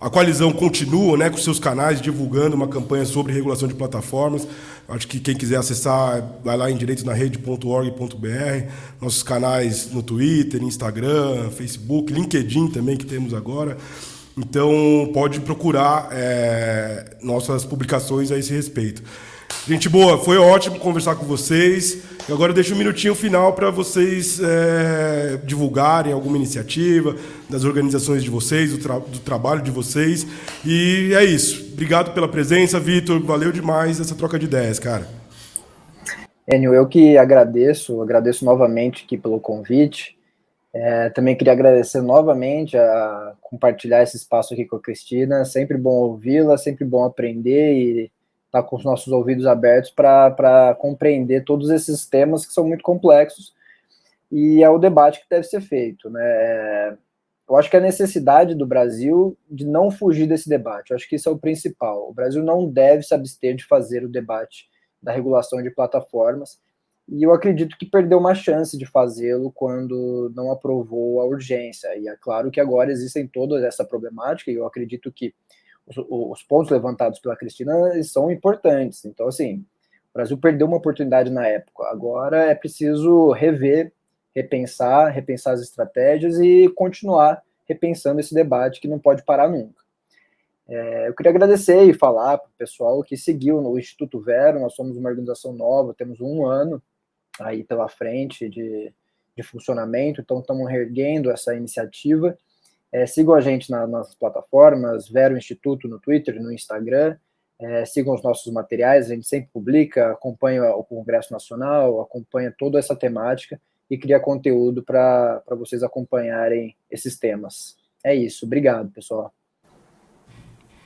A coalizão continua, né, com seus canais divulgando uma campanha sobre regulação de plataformas. Acho que quem quiser acessar, vai lá em direitosnarede.org.br, nossos canais no Twitter, Instagram, Facebook, LinkedIn também que temos agora. Então, pode procurar nossas publicações a esse respeito. Gente boa, foi ótimo conversar com vocês. E agora eu deixo um minutinho final para vocês divulgarem alguma iniciativa das organizações de vocês, do trabalho de vocês. E é isso. Obrigado pela presença, Vitor. Valeu demais essa troca de ideias, cara. Enio, eu que agradeço novamente aqui pelo convite. Também queria agradecer novamente a compartilhar esse espaço aqui com a Cristina. É sempre bom ouvi-la, sempre bom aprender e estar com os nossos ouvidos abertos para compreender todos esses temas que são muito complexos, e é o debate que deve ser feito, né? Eu acho que a necessidade do Brasil de não fugir desse debate, eu acho que isso é o principal. O Brasil não deve se abster de fazer o debate da regulação de plataformas, e eu acredito que perdeu uma chance de fazê-lo quando não aprovou a urgência. E é claro que agora existem toda essa problemática, e eu acredito que os pontos levantados pela Cristina são importantes. Então, assim, o Brasil perdeu uma oportunidade na época. Agora é preciso rever, repensar as estratégias e continuar repensando esse debate que não pode parar nunca. Eu queria agradecer e falar para o pessoal que seguiu no Instituto Vero. Nós somos uma organização nova, temos 1 ano aí pela frente de funcionamento, então estamos reerguendo essa iniciativa. Sigam a gente nas plataformas, Vero Instituto no Twitter, no Instagram, sigam os nossos materiais, a gente sempre publica, acompanha o Congresso Nacional, acompanha toda essa temática e cria conteúdo para vocês acompanharem esses temas. É isso, obrigado, pessoal.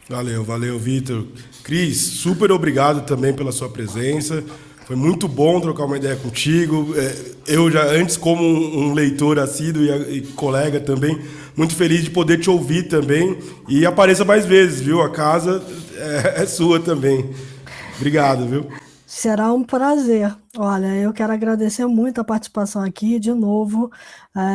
Valeu, Vitor. Cris, super obrigado também pela sua presença. Foi muito bom trocar uma ideia contigo. Eu já antes, como um leitor assíduo e colega também, muito feliz de poder te ouvir também. E apareça mais vezes, viu? A casa é sua também. Obrigado, viu? Será um prazer. Olha, eu quero agradecer muito a participação aqui, de novo.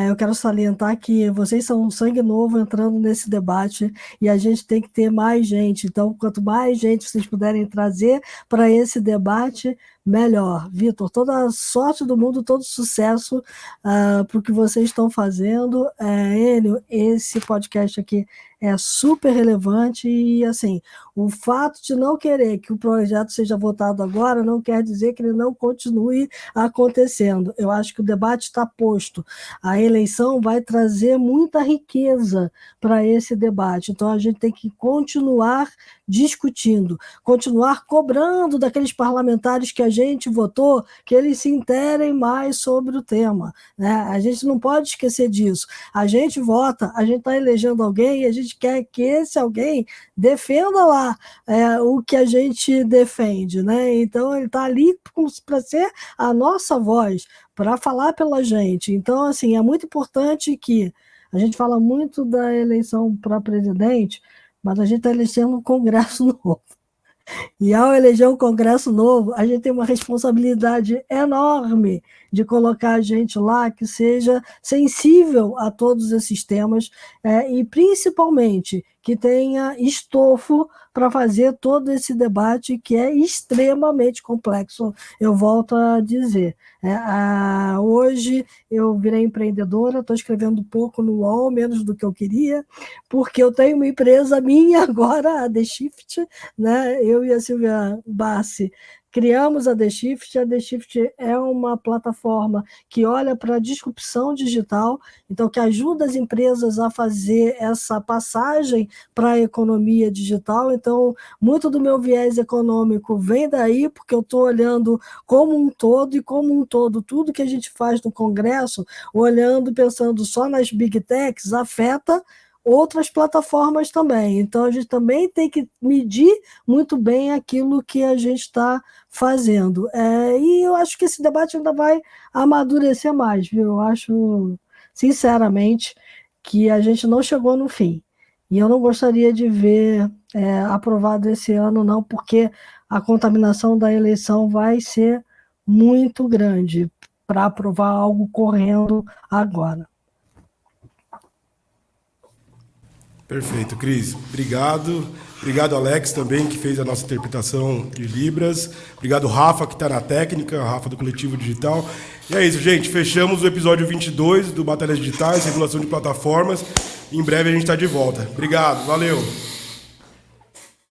Eu quero salientar que vocês são um sangue novo entrando nesse debate e a gente tem que ter mais gente. Então, quanto mais gente vocês puderem trazer para esse debate, melhor. Vitor, toda a sorte do mundo, todo sucesso para o que vocês estão fazendo. Enio, esse podcast aqui é super relevante e, assim, o fato de não querer que o projeto seja votado agora não quer dizer que ele não continue acontecendo. Eu acho que o debate está posto. A eleição vai trazer muita riqueza para esse debate. Então, a gente tem que continuar discutindo, continuar cobrando daqueles parlamentares que a gente votou, que eles se interem mais sobre o tema, né? A gente não pode esquecer disso. A gente vota, a gente está elegendo alguém e a gente quer que esse alguém defenda lá o que a gente defende, né? Então, ele está ali para ser a nossa voz, para falar pela gente. Então, assim, é muito importante que a gente fala muito da eleição para presidente, mas a gente está elegendo um Congresso novo. E ao eleger um Congresso novo, a gente tem uma responsabilidade enorme de colocar a gente lá que seja sensível a todos esses temas e, principalmente, que tenha estofo para fazer todo esse debate que é extremamente complexo, eu volto a dizer. Hoje eu virei empreendedora, estou escrevendo pouco no UOL, menos do que eu queria, porque eu tenho uma empresa minha agora, a The Shift, né? Eu e a Silvia Bassi criamos a The Shift. A The Shift é uma plataforma que olha para a disrupção digital, então que ajuda as empresas a fazer essa passagem para a economia digital. Então, muito do meu viés econômico vem daí, porque eu estou olhando como um todo, e como um todo, tudo que a gente faz no Congresso, olhando, pensando só nas Big Techs, afeta outras plataformas também. Então, a gente também tem que medir muito bem aquilo que a gente está fazendo. E eu acho que esse debate ainda vai amadurecer mais, viu? Eu acho, sinceramente, que a gente não chegou no fim. E eu não gostaria de ver aprovado esse ano, não, porque a contaminação da eleição vai ser muito grande para aprovar algo correndo agora. Perfeito, Cris. Obrigado. Obrigado, Alex, também, que fez a nossa interpretação de Libras. Obrigado, Rafa, que está na técnica, Rafa do Coletivo Digital. E é isso, gente. Fechamos o episódio 22 do Batalhas Digitais, Regulação de Plataformas. Em breve a gente está de volta. Obrigado, valeu.